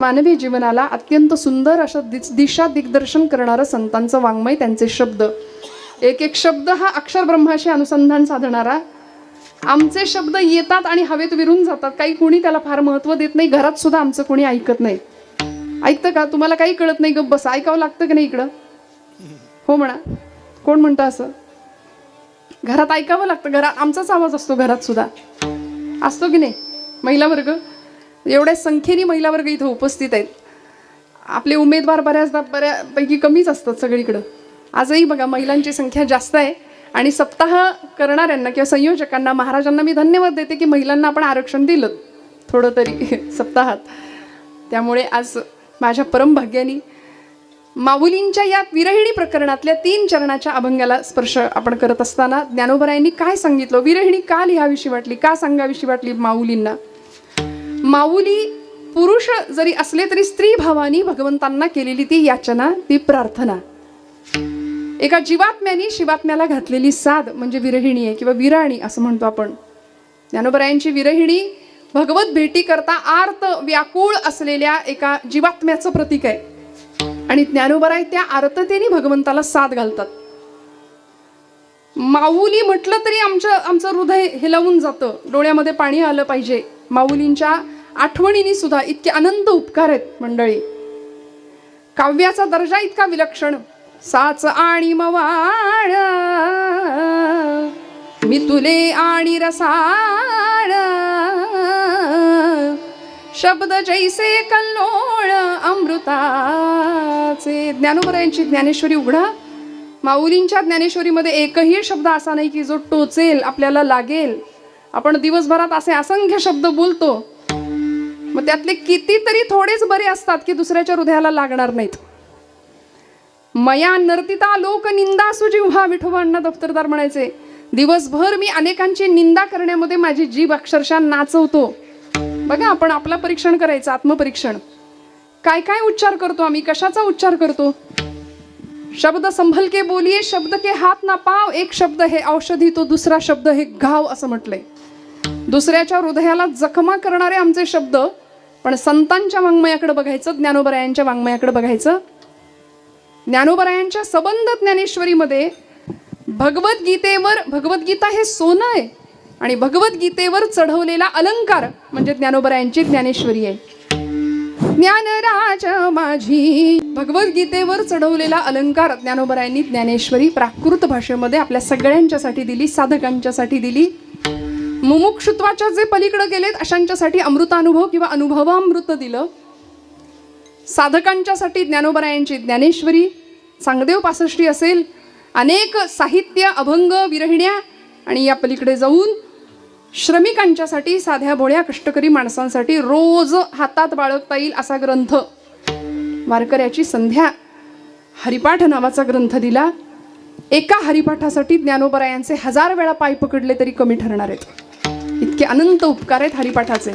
मानवी जीवनाला अत्यंत सुंदर असं दिशा दिग्दर्शन करणारं संतांचं वाङ्मय, त्यांचे शब्द. एक एक शब्द हा अक्षर ब्रह्माशी अनुसंधान साधणारा. आमचे शब्द येतात आणि हवेत विरून जातात. काही कोणी त्याला फार महत्त्व देत नाही. घरात सुद्धा आमचं कोणी ऐकत नाही. ऐकतं का? तुम्हाला काही कळत नाही, गप्प बस. ऐकावं लागतं की नाही इकडं? हो म्हणा. कोण म्हणतं असं? घरात ऐकावं लागतं. घरात आमचाच आवाज असतो. घरात सुद्धा असतो की नाही? महिला वर्ग, एवढ्या संख्येने महिला वर्ग इथं उपस्थित आहेत. आपले उमेदवार बऱ्यापैकी कमीच असतात सगळीकडं. आजही बघा महिलांची संख्या जास्त आहे. आणि सप्ताह करणाऱ्यांना किंवा संयोजकांना, महाराजांना मी धन्यवाद देते की महिलांना आपण आरक्षण दिलं थोडं तरी सप्ताहात. त्यामुळे आज माझ्या परमभाग्याने माऊलींच्या या विरहिणी प्रकरणातल्या 3 चरणाच्या अभंगाला स्पर्श आपण करत असताना ज्ञानोबरायांनी काय सांगितलं, विरहिणी का लिहावीशी वाटली, का सांगावीशी वाटली माऊलींना. माऊली पुरुष जरी असले तरी स्त्री भावानी भगवंतांना केलेली ती याचना, ती प्रार्थना. एका जीवात्म्याने शिवात्म्याला घातलेली साध म्हणजे विरहिणी आहे किंवा विराणी असं म्हणतो आपण. ज्ञानोबरायांची विरहिणी भगवत भेटी करता आर्त व्याकुळ असलेल्या एका जीवात्म्याचं प्रतीक आहे. आणि ज्ञानोबराय त्या आर्ततेने भगवंताला साथ घालतात. माऊली म्हटलं तरी आमचं हृदय हेलावून जातं, डोळ्यामध्ये पाणी आलं पाहिजे. माऊलींच्या आठवणींनी सुद्धा इतके अनंत उपकार आहेत मंडळी. काव्याचा दर्जा इतका विलक्षण. साच आणि मवाळ मी तुले आणि रसाळ, शब्द जैसे कल्लोळ अमृताचे. ज्ञानोबरायांची ज्ञानेश्वरी उघडा. माऊलींच्या ज्ञानेश्वरीमध्ये एकही शब्द असा नाही की जो टोचेल, आपल्याला लागेल. आपण दिवसभरात असे असंख्य शब्द बोलतो, मग त्यातले कितीतरी थोडेच बरे असतात की दुसऱ्याच्या हृदयाला लागणार नाहीत. मया नर्तिता लोक निंदा सुजिव्हा, विठोबांना दफ्तरदार म्हणायचे. दिवसभर मी अनेकांची निंदा करण्यामध्ये माझी जीभ अक्षरशः नाचवतो. बघा, आपण आपलं परीक्षण करायचं, आत्मपरीक्षण. काय काय उच्चार करतो आम्ही, कशाचा उच्चार करतो. शब्द संभल के बोलिये, शब्द के हात ना पाव, एक शब्द हे औषधी तो दुसरा शब्द हे घाव असं म्हटलंय. दुसऱ्याच्या हृदयाला जखमा करणारे आमचे शब्द. पण संतांच्या वाङ्मयाकडे बघायचं, ज्ञानोबरायांच्या वाङ्मयाकडे बघायचं. ज्ञानोबरायांच्या सबंध ज्ञानेश्वरीमध्ये भगवद्गीतेवर, भगवद्गीता हे सोनं आहे आणि भगवद्गीतेवर चढवलेला अलंकार म्हणजे ज्ञानोबरायांची ज्ञानेश्वरी आहे. ज्ञानराज माझी, भगवद्गीतेवर चढवलेला अलंकार ज्ञानोबरायांनी ज्ञानेश्वरी प्राकृत भाषेमध्ये आपल्या सगळ्यांच्यासाठी दिली, साधकांच्यासाठी दिली. मुमुक्षुत्वाच्या जे पलीकडे गेलेत अशांच्यासाठी अमृतानुभव किंवा अनुभवामृत दिलं. साधकांच्यासाठी ज्ञानोबरायांची ज्ञानेश्वरी, चांगदेव पासष्टी असेल, अनेक साहित्य, अभंग, विरहिण्या. आणि या पलीकडे जाऊन श्रमिकांच्यासाठी, साध्या भोळ्या कष्टकरी माणसांसाठी रोज हातात बाळगता येईल असा ग्रंथ, वारकऱ्याची संध्या हरिपाठ नावाचा ग्रंथ दिला. एका हरिपाठासाठी ज्ञानोबरायांचे 1000 वेळा पाय पकडले तरी कमी ठरणार आहेत. इतके अनंत उपकार आहेत हरिपाठाचे.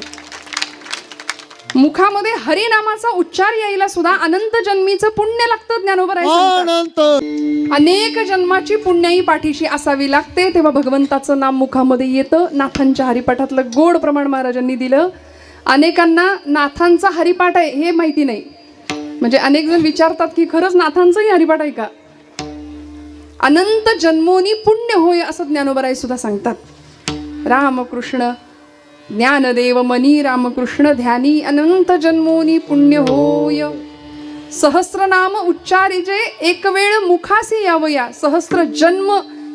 मुखामध्ये हरिनामाचा उच्चार यायला सुद्धा अनंत जन्मीचं पुण्य लागतं. ज्ञानोबराय अनेक जन्माची पुण्याई पाठीशी असावी लागते, तेव्हा भगवंताचं नाम मुखामध्ये येतं. नाथांच्या हरिपाठातलं गोड प्रमाण महाराजांनी दिलं. अनेकांना नाथांचा हरिपाठ आहे हे माहिती नाही. म्हणजे अनेक जण विचारतात की खरंच नाथांचंही हरिपाठ आहे का. अनंत जन्मोनी पुण्य होय असं ज्ञानोबराय सुद्धा सांगतात. रामकृष्ण ज्ञानदेव मनी रामकृष्ण ध्यानी, अनंत जन्मोनी पुण्य होय. सहस्रनाम उच्चारिजे एक वेळ मुखासी यावया. सहस्र जन्म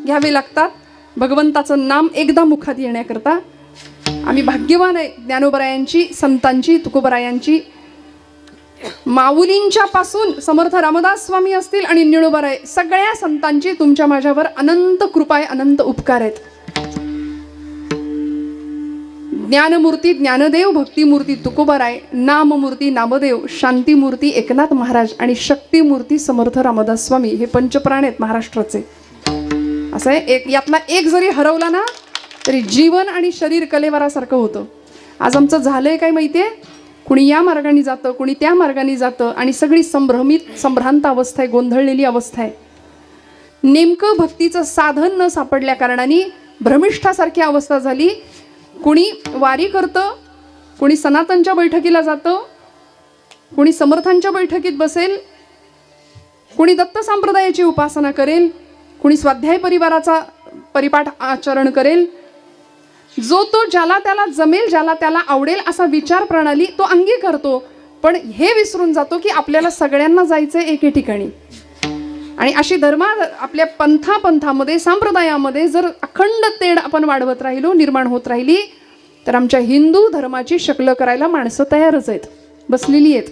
घ्यावे लागतात भगवंताचं नाम एकदा मुखात येण्याकरता. आम्ही भाग्यवान आहे ज्ञानोबरायांची, संतांची, तुकोबरायांची. माऊलींच्या पासून समर्थ रामदास स्वामी असतील आणि ज्ञानोबराय, सगळ्या संतांची तुमच्या माझ्यावर अनंत कृपा आहे, अनंत उपकार आहेत. ज्ञानमूर्ती ज्ञानदेव, भक्तिमूर्ती तुकोबराय, नाममूर्ती नामदेव, शांतीमूर्ती एकनाथ महाराज आणि शक्तिमूर्ती समर्थ रामदास स्वामी. हे पंचप्राण आहेत महाराष्ट्राचे. असं आहे, यातला एक जरी हरवला ना तरी जीवन आणि शरीर कलेवरासारखं होतं. आज आमचं झालंय काय माहिती आहे, कुणी या मार्गाने जातं, कुणी त्या मार्गाने जातं आणि सगळी संभ्रांत अवस्था आहे, गोंधळलेली अवस्था आहे. नेमकं भक्तीचं साधन न सापडल्या कारणाने भ्रमिष्ठासारखी अवस्था झाली. कुणी वारी करतं, कोणी सनातनच्या बैठकीला जातं, कोणी समर्थांच्या बैठकीत बसेल, कोणी दत्त संप्रदायाची उपासना करेल, कोणी स्वाध्याय परिवाराचा परिपाठ आचरण करेल. जो तो ज्याला त्याला जमेल, ज्याला त्याला आवडेल असा विचार प्रणाली तो अंगीकारतो. पण हे विसरून जातो की आपल्याला सगळ्यांना जायचंय एके ठिकाणी. आणि अशी आपल्या पंथामध्ये संप्रदायामध्ये जर अखंड तेढ आपण वाढवत राहिलो, निर्माण होत राहिली, तर आमच्या हिंदू धर्माची शक्ल करायला माणसं तयारच आहेत, बसलेली आहेत.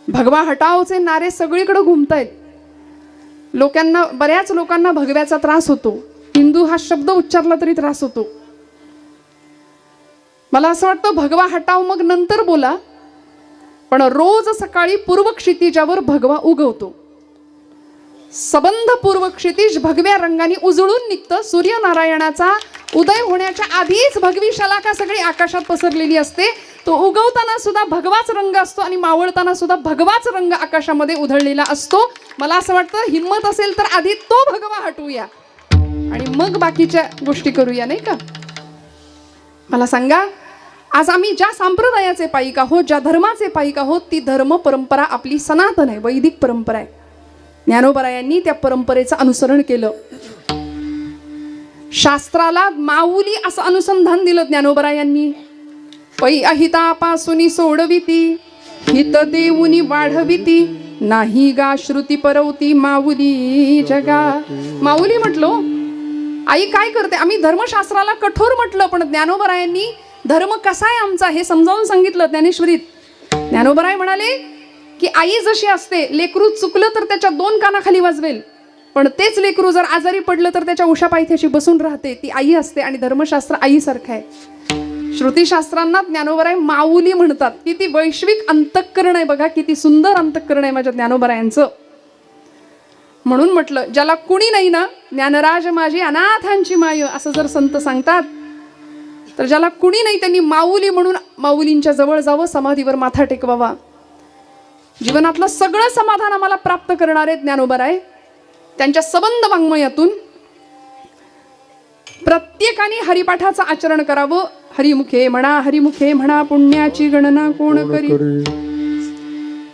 भगवा हटावचे नारे सगळीकडे घुमतायत. बऱ्याच लोकांना भगव्याचा त्रास होतो. हिंदू हा शब्द उच्चारला तरी त्रास होतो. मला असं वाटतं भगवा हटाव मग नंतर बोला, पण रोज सकाळी पूर्व क्षितिजावर भगवा उगवतो. सबंध पूर्व क्षितिज भगव्या रंगाने उजळून निघतं. सूर्यनारायणाचा उदय होण्याच्या आधीच भगवी शलाका सगळी आकाशात पसरलेली असते. तो उगवताना सुद्धा भगवाच रंग असतो आणि मावळताना सुद्धा भगवाच रंग आकाशामध्ये उधळलेला असतो. मला असं वाटतं हिम्मत असेल तर आधी तो भगवा हटवूया आणि मग बाकीच्या गोष्टी करूया, नाही का? मला सांगा, आज आम्ही ज्या संप्रदायाचे पाईक आहोत, ज्या धर्माचे पाईक आहोत, ती धर्म परंपरा आपली सनातन आहे, वैदिक परंपरा आहे. ज्ञानोबरायांनी त्या परंपरेचं अनुसरण केलं. शास्त्राला माऊली असं अनुसंधान दिलं ज्ञानोबरायांनी. पै अहितापासून सोडविती, हित देऊनी वाढविती, नाही गा श्रुती परवती माऊली जगा. माऊली म्हटलो, आई काय करते? आम्ही धर्मशास्त्राला कठोर म्हटलं, पण ज्ञानोबरायांनी धर्म कसा आहे आमचा हे समजावून सांगितलं ज्ञानेश्वरीत. ज्ञानोबराय म्हणाले की आई जशी असते, लेकरू चुकलं तर त्याच्या 2 कानाखाली वाजवेल, पण तेच लेकरू जर आजारी पडलं तर त्याच्या उशा पायथ्याशी बसून राहते, ती आई असते. आणि धर्मशास्त्र आईसारखं आहे. श्रुतीशास्त्रांना ज्ञानोबराय माऊली म्हणतात. किती वैश्विक अंतःकरण आहे बघा, किती सुंदर अंतःकरण आहे माझ्या ज्ञानोबरायांचं. म्हणून म्हटलं, ज्याला कुणी नाही ना, ज्ञानराज माझी अनाथांची माय, असं जर संत सांगतात, तर ज्याला कुणी नाही त्यांनी माऊली म्हणून माऊलींच्या जवळ जावं, समाधीवर माथा टेकवावा. जीवनातलं सगळं समाधान आम्हाला प्राप्त करणारे ज्ञानोबराय. त्यांच्या सबंध वाङ्मयातून प्रत्येकाने हरिपाठाचं आचरण करावं. हरिमुखे म्हणा पुण्याची गणना कोण करी.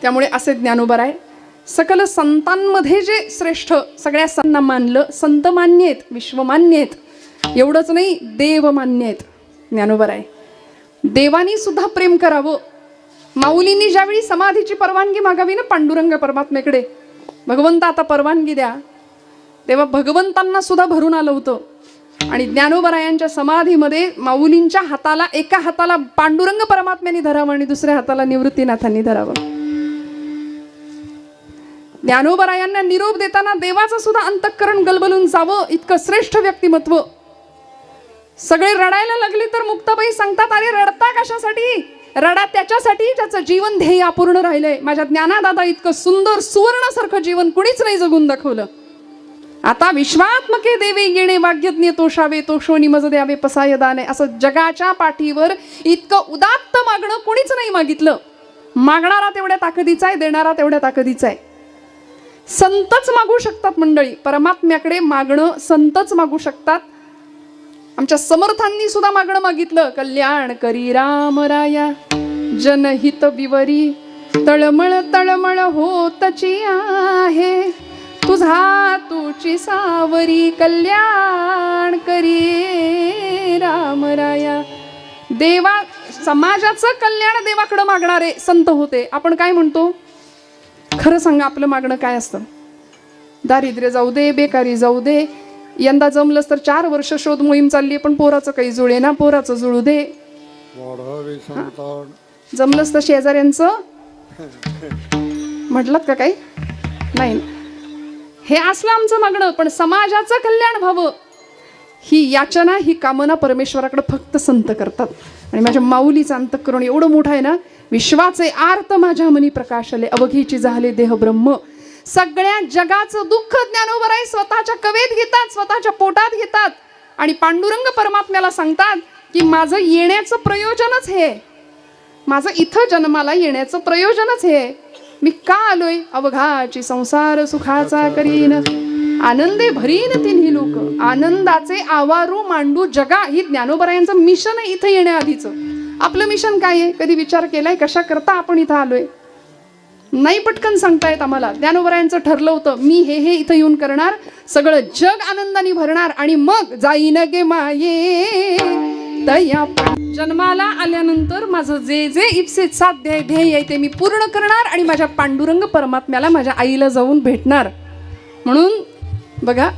त्यामुळे असे ज्ञानोबराय सकल संतांमध्ये जे श्रेष्ठ, सगळ्या संतांना मानलं. संत मान्य आहेत, विश्वमान्य आहेत. एवढंच नाही, देव मान्य आहेत ज्ञानोबराय. देवानी सुद्धा प्रेम करावं. माऊलींनी ज्यावेळी समाधीची परवानगी मागावी ना पांडुरंग परमात्म्याकडे, भगवंत आता परवानगी द्या, तेव्हा भगवंतांना सुद्धा भरून आलं होतं. आणि ज्ञानोबरायांच्या समाधीमध्ये माऊलींच्या हाताला, एका हाताला पांडुरंग परमात्म्याने धरावं आणि दुसऱ्या हाताला निवृत्तीनाथांनी धरावं. ज्ञानोबरायांना निरोप देताना देवाचं सुद्धा अंतःकरण गलबलून जावं, इतकं श्रेष्ठ व्यक्तिमत्व. सगळे रडायला लागले तर मुक्ताबाई सांगतात, अरे रडता कशासाठी? रडा त्याच्यासाठी ज्याचं जीवन ध्येय अपूर्ण राहिलंय. माझ्या ज्ञानादादा इतकं सुंदर सुवर्णासारखं जीवन कुणीच नाही जगून दाखवलं. आता विश्वात्मके देवे येणे वाग्यज्ञ तोषावे, तोषोनी मज द्यावे पसाय दाने. असं जगाच्या पाठीवर इतकं उदात्त मागणं कुणीच नाही मागितलं. मागणारा तेवढ्या ताकदीचा आहे, देणारा तेवढ्या ताकदीचा आहे. संतच मागू शकतात मंडळी, परमात्म्याकडे मागणं संतच मागू शकतात. आमच्या समर्थांनी सुद्धा मागणं मागितलं. कल्याण करी रामराया, जनहित विवरी, तळमळ तळमळ होतची आहे, तुझा तुची सावरी, कल्याण करी रामराया. देवा समाजाचं कल्याण देवाकडं मागणारे संत होते. आपण काय म्हणतो? खरं सांगा, आपलं मागणं काय असतं? दारिद्र्य जाऊ दे, बेकारी जाऊ दे, यंदा जमलंच तर 4 वर्ष शोध मोहीम चालली, पण पोराचं काही जुळे ना, पोराचं जुळू दे. जमलंच तर शेजाऱ्यांचं म्हटलं का काही नाही. हे असलं आमचं मागणं. पण समाजाचं कल्याण व्हावं ही याचना, ही कामना परमेश्वराकडे फक्त संत करतात. आणि माझ्या माऊलीचं अंतःकरण एवढं मोठं आहे ना, विश्वाचे आर्त माझ्या मनी प्रकाशले, अवघीची झाले देह ब्रह्म. सगळ्या जगाचं दुःख ज्ञानोबराय स्वतःच्या कवेत घेतात, स्वतःच्या पोटात घेतात आणि पांडुरंग परमात्म्याला सांगतात की माझं येण्याचं प्रयोजनच हे, माझं इथं जन्माला येण्याचं प्रयोजनच हे. मी का आलोय? अवघाची संसार सुखाचा करीन, आनंदे भरीन तिन्ही लोक, आनंदाचे आवारू मांडू जगा. ही ज्ञानोबरायांचं मिशन आहे इथं येण्याआधीचं. आपलं मिशन काय आहे? कधी विचार केलाय कशा करता आपण इथं आलोय? नाही पटकन सांगतायत आम्हाला. ज्ञानोबरायांचं ठरलं होतं, मी हे इथं येऊन करणार, सगळं जग आनंदाने भरणार आणि मग जाईन गे माये दया. जन्माला आल्यानंतर माझं जे जे इप्सित साध्य ध्येय आहे ते मी पूर्ण करणार आणि माझ्या पांडुरंग परमात्म्याला, माझ्या आईला जाऊन भेटणार. म्हणून बघा,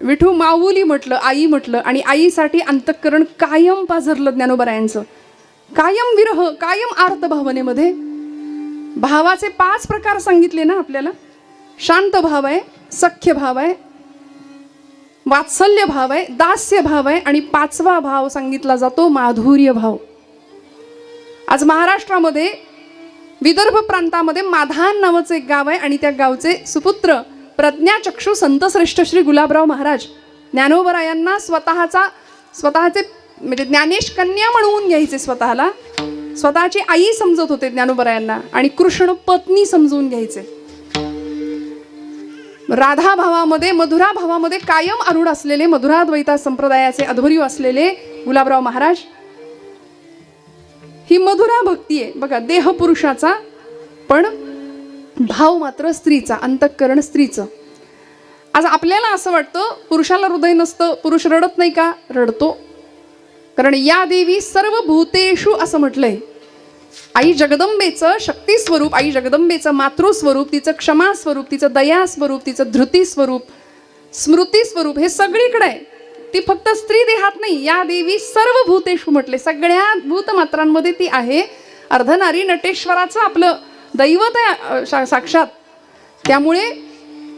विठू माऊली म्हटलं, आई म्हटलं, आणि आईसाठी अंतःकरण कायम पाझरलं ज्ञानोबरायांचं. कायम विरह, कायम आर्त भावनेमध्ये. भावाचे 5 प्रकार सांगितले ना आपल्याला. शांत भाव आहे, सख्य भाव आहे, वात्सल्य भाव आहे, दास्य भाव आहे, आणि 5वा भाव सांगितला जातो माधुर्य भाव. आज महाराष्ट्रामध्ये विदर्भ प्रांतामध्ये माधान नावाचं एक गाव आहे आणि त्या गावचे सुपुत्र प्रज्ञाचक्षु संतश्रेष्ठ श्री गुलाबराव महाराज ज्ञानोबरायांना स्वतःचे म्हणजे ज्ञानेश कन्या म्हणून घ्यायचे. स्वतःची आई समजत होते ज्ञानोबरायांना आणि कृष्ण पत्नी समजून घ्यायचे. राधा भावामध्ये, मधुरा भावामध्ये कायम आरूढ असलेले, मधुराद्वैता संप्रदायाचे अध्वर्यू असलेले गुलाबराव महाराज. ही मधुरा भक्ती आहे बघा, देह पुरुषाचा पण भाव मात्र स्त्रीचा, अंतःकरण स्त्रीचं. आज आपल्याला असं वाटतं पुरुषाला हृदय नसतं, पुरुष रडत नाही का? रडतो. कारण या देवी सर्व भूतेषु असं म्हटलंय. आई जगदंबेचं शक्ती स्वरूप, आई जगदंबेचं मातृस्वरूप, तिचं क्षमा स्वरूप, तिचं दया स्वरूप, तिचं धृती स्वरूप, स्मृती स्वरूप हे सगळीकडे आहे. ती फक्त स्त्री देहात नाही. या देवी सर्व भूतेषु म्हटले, सगळ्या भूतमात्रांमध्ये ती आहे. अर्धनारी नटेश्वराचं आपलं दैवत आहे साक्षात. त्यामुळे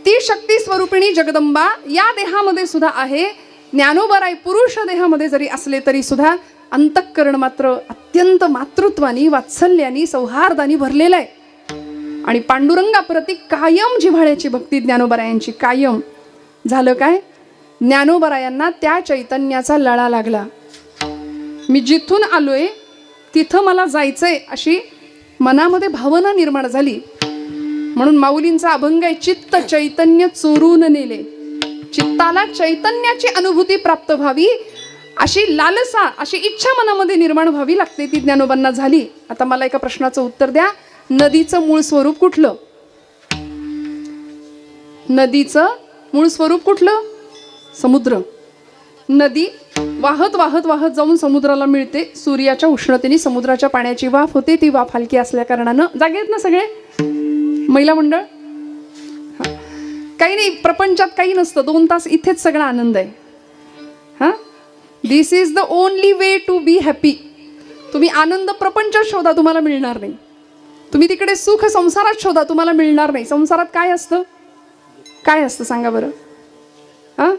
ती शक्ती स्वरूपिणी जगदंबा या देहामध्ये सुद्धा आहे. ज्ञानोबराय पुरुष देहामध्ये जरी असले तरी सुद्धा अंतःकरण मात्र अत्यंत मातृत्वानी, वात्सल्यानी, सौहार्दानी भरलेलं आहे. आणि पांडुरंगाप्रती कायम जिव्हाळ्याची भक्ती ज्ञानोबरायांची कायम. झालं काय? ज्ञानोबरायांना त्या चैतन्याचा लळा लागला. मी जिथून आलोय तिथं मला जायचंय अशी मनामध्ये भावना निर्माण झाली. म्हणून माऊलींचा अभंग आहे, चित्त चैतन्य चोरून नेले. चित्ताला चैतन्याची अनुभूती प्राप्त व्हावी अशी लालसा, अशी इच्छा मनामध्ये निर्माण व्हावी लागते. ती ज्ञानोबांना झाली. आता मला एका प्रश्नाचं उत्तर द्या. नदीचं मूळ स्वरूप कुठलं? नदीचं मूळ स्वरूप कुठलं? समुद्र. नदी वाहत वाहत वाहत जाऊन समुद्राला मिळते. सूर्याच्या उष्णतेने समुद्राच्या पाण्याची वाफ होते. ती वाफ हलकी असल्या कारणानं, जागे आहेत ना सगळे महिला मंडळ? काही नाही, प्रपंचात काही नसतं. 2 तास इथेच सगळा आनंद आहे. हा, this is the only way to be happy. तुम्ही आनंद प्रपंचात शोधा, तुम्हाला मिळणार नाही. तुम्ही तिकडे सुख संसारात शोधा, तुम्हाला मिळणार नाही. संसारात काय असतं? काय असतं सांगा बरं? हा,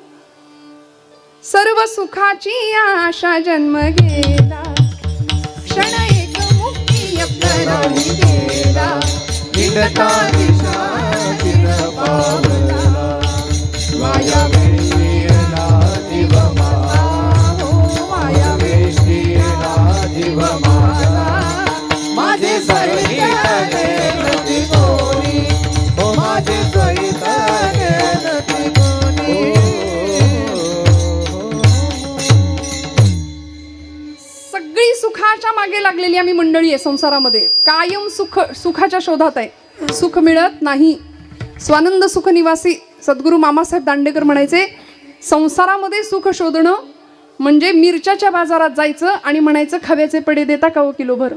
सर्व सुखाची आशा जन्म गेला, क्षण एक मुक्ती आपला गेला, विडता दिशा चिर पावला, माया वेशीला जीव माझा, माया वेशीला जीव माझा, माझे सहित गेलती कोणी, हो माझे सहित गेलती कोणी. सगळी सुखाच्या मागे लागलेली आम्ही मंडळी आहे संसारामध्ये. कायम सुखाच्या शोधात आहे. सुख मिळत नाही. स्वानंद सुख निवासी सद्गुरू मामासाहेब दांडेकर म्हणायचे, संसारामध्ये सुख शोधणं म्हणजे मिरच्याच्या बाजारात जायचं आणि म्हणायचं खव्याचे पेढे देता का हो किलोभर.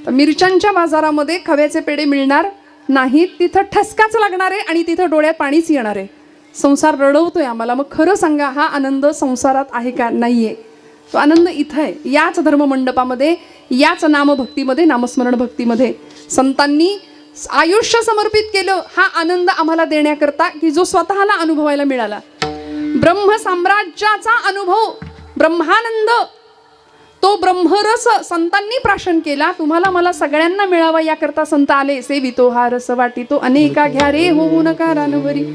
तर मिरच्यांच्या बाजारामध्ये खव्याचे पेढे मिळणार नाहीत. तिथं ठसकाच लागणार आहे आणि तिथं डोळ्यात पाणीच येणार आहे. संसार रडवतोय आम्हाला. मग खरं सांगा, हा आनंद संसारात आहे का? नाहीये. तो आनंद इथं आहे, याच धर्ममंडपामध्ये, याच नामभक्तीमध्ये, नामस्मरण भक्तीमध्ये. संतांनी आयुष्य समर्पित केलं हा आनंद आम्हाला देण्याकरता, की जो स्वतःला अनुभवायला मिळाला. ब्रह्म साम्राज्याचा अनुभव, ब्रह्मानंद, तो ब्रह्मरस संतांनी प्राशन केला. तुम्हाला मला सगळ्यांना मिळावा याकरता संत आले. सेवितो हा रस वाटितो अनेका घ्या रे होऊ नका रानवरी.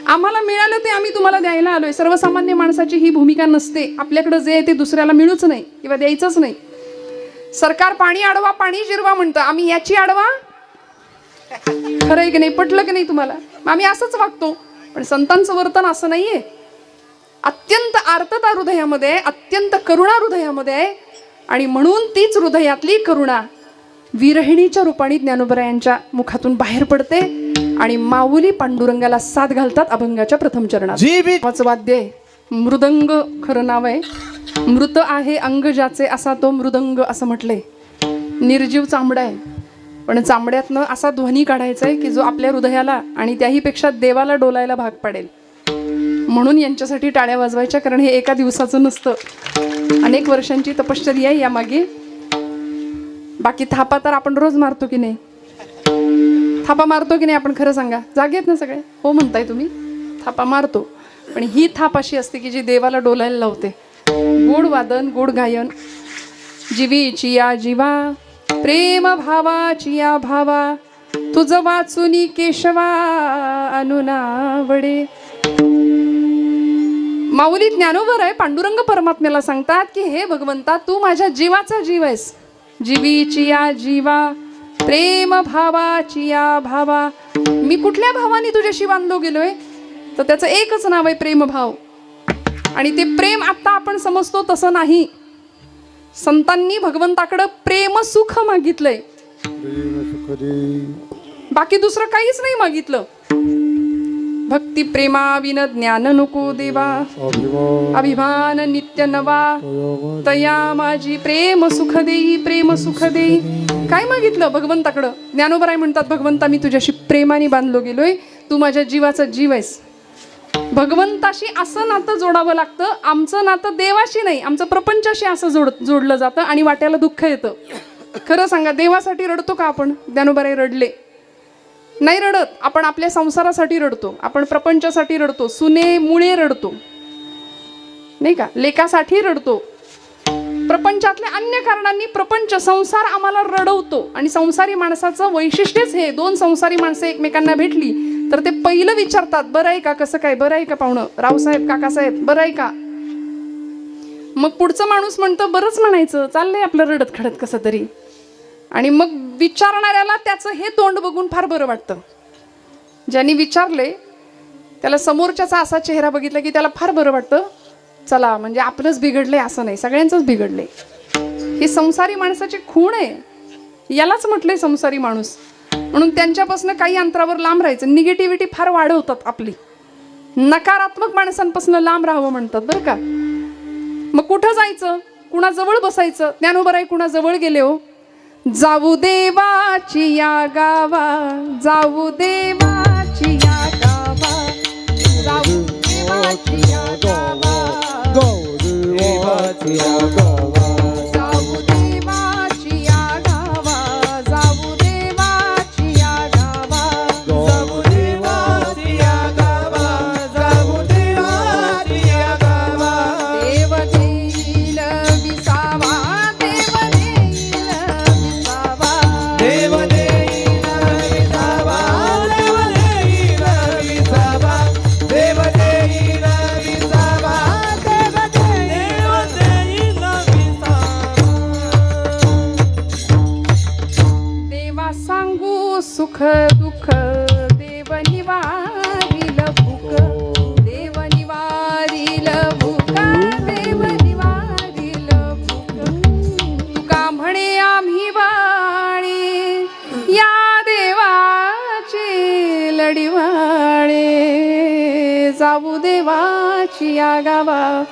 आम्हाला मिळालं ते आम्ही तुम्हाला द्यायला आलोय. सर्वसामान्य माणसाची ही भूमिका नसते. आपल्याकडे जे आहे ते दुसऱ्याला मिळूच नाही किंवा द्यायचंच नाही. सरकार पाणी अडवा, पाणी जिरवा म्हणतं, आम्ही याची अडवा. खरं आहे की नाही? पटलं की नाही तुम्हाला? आम्ही असंच वागतो. पण संतांचं वर्तन असं नाहीये. अत्यंत आर्तता हृदयामध्ये आहे, अत्यंत करुणा हृदयामध्ये आहे. आणि म्हणून तीच हृदयातली करुणा विरहिणीच्या रूपाने ज्ञानोबरायांच्या मुखातून बाहेर पडते आणि माऊली पांडुरंगाला साथ घालतात अभंगाच्या प्रथम चरणात. नावाचं वाद्य आहे मृदंग, खरं नाव आहे. मृत आहे अंग ज्याचे असा तो मृदंग असं म्हटलंय. निर्जीव चामडा आहे, पण चामड्यातनं असा ध्वनी काढायचा आहे की जो आपल्या हृदयाला आणि त्याहीपेक्षा देवाला डोलायला भाग पाडेल. म्हणून यांच्यासाठी टाळ्या वाजवायच्या, कारण हे एका दिवसाचं नसतं, अनेक वर्षांची तपश्चर्या आहे यामागे. बाकी थापा तर आपण रोज मारतो की नाही? थापा मारतो की नाही आपण? खरं सांगा, जागेत ना सगळे? हो म्हणताय तुम्ही. थापा मारतो, पण ही थाप अशी असते की जी देवाला डोलायला लावते. गोड वादन, गोड गायन. जीवीची या जीवा, प्रेम भावाची या भावा, तुझं वाचुनी केशवा अनुनावडे. माऊली ज्ञानोबर आहे पांडुरंग परमात्म्याला सांगतात की हे भगवंता, तू माझ्या जीवाचा जीव आहेस. जीवीची या जीवा, प्रेम भावाची या भावा. मी कुठल्या भावाने तुझ्याशी बांधलो गेलोय? तर त्याचं एकच नाव आहे प्रेमभाव. आणि ते प्रेम आता आपण समजतो तसं नाही. संतांनी भगवंताकडं प्रेम सुख मागितलंय, बाकी दुसरं काहीच नाही मागितलं. भक्ती प्रेमाविन ज्ञान नको देवा, अभिमान नित्य नवा, तया माझी प्रेम सुख देई, प्रेम सुख देई. काय मागितलं भगवंताकडं? ज्ञानोबराय म्हणतात, भगवंता मी तुझ्याशी प्रेमाने बांधलो गेलोय, तू माझ्या जीवाचा जीव आहेस. भगवंताशी असं नातं जोडावं लागतं. आमचं नातं देवाशी नाही, आमचं प्रपंचाशी असं जोडलं जातं आणि वाट्याला दुःख येतं. खरं सांगा, देवासाठी रडतो का आपण? ज्ञानोबराय रडले नाही रडत. आपण आपल्या संसारासाठी रडतो, आपण प्रपंचासाठी रडतो, सुने मुळे रडतो नाही का, लेकासाठी रडतो, प्रपंचातल्या अन्य कारणांनी प्रपंच संसार आम्हाला रडवतो. आणि संसारी माणसाचं वैशिष्ट्यच हे, दोन संसारी माणसं एकमेकांना भेटली तर ते पहिलं विचारतात, बरं आहे का, कसं काय, बरं आहे का पाहुणं, रावसाहेब काकासाहेब बरं आहे का. मग पुढचं माणूस म्हणतं बरंच म्हणायचं, चाललंय आपलं रडत खडत कसं तरी. आणि मग विचारणाऱ्याला त्याचं हे तोंड बघून फार बरं वाटतं. ज्यांनी विचारले त्याला समोरच्याचा असा चेहरा बघितला की त्याला फार बरं वाटतं. चला म्हणजे आपलंच बिघडलंय असं नाही, सगळ्यांचंच बिघडलंय. ही संसारी माणसाची खूण आहे, यालाच म्हटलंय संसारी माणूस. म्हणून त्यांच्यापासून काही अंतरावर लांब राहायचं. निगेटिव्हिटी फार वाढवतात आपली, नकारात्मक माणसांपासून लांब राहावं म्हणतात बरं का. मग कुठं जायचं, कुणाजवळ बसायचं? ज्ञानोबराय कुणाजवळ गेले हो? जाऊ देवाची या गावा, जाऊ देवाची या गावा, जाऊ देवाची या गावा, जाऊ देवाची या गावा, जाऊ देवाची या गावा, जाऊ देवाची या गावा, जाऊ देवाची या गावा, जाऊ देवाची या गावा. देव देईल विसावा, देव देईल विसावा, देव देईल विसावा, देव देईल विसावा, देव देईल विसावा, देव देईल विसावा. देवा सांगू सुख दुःख, देव निवारील भूक, देव निवारील भूक, देव निवारील भूक. तुका म्हणे आम्ही वाणे, या देवाची लढीवाणे, जाऊ देवाची या गावा.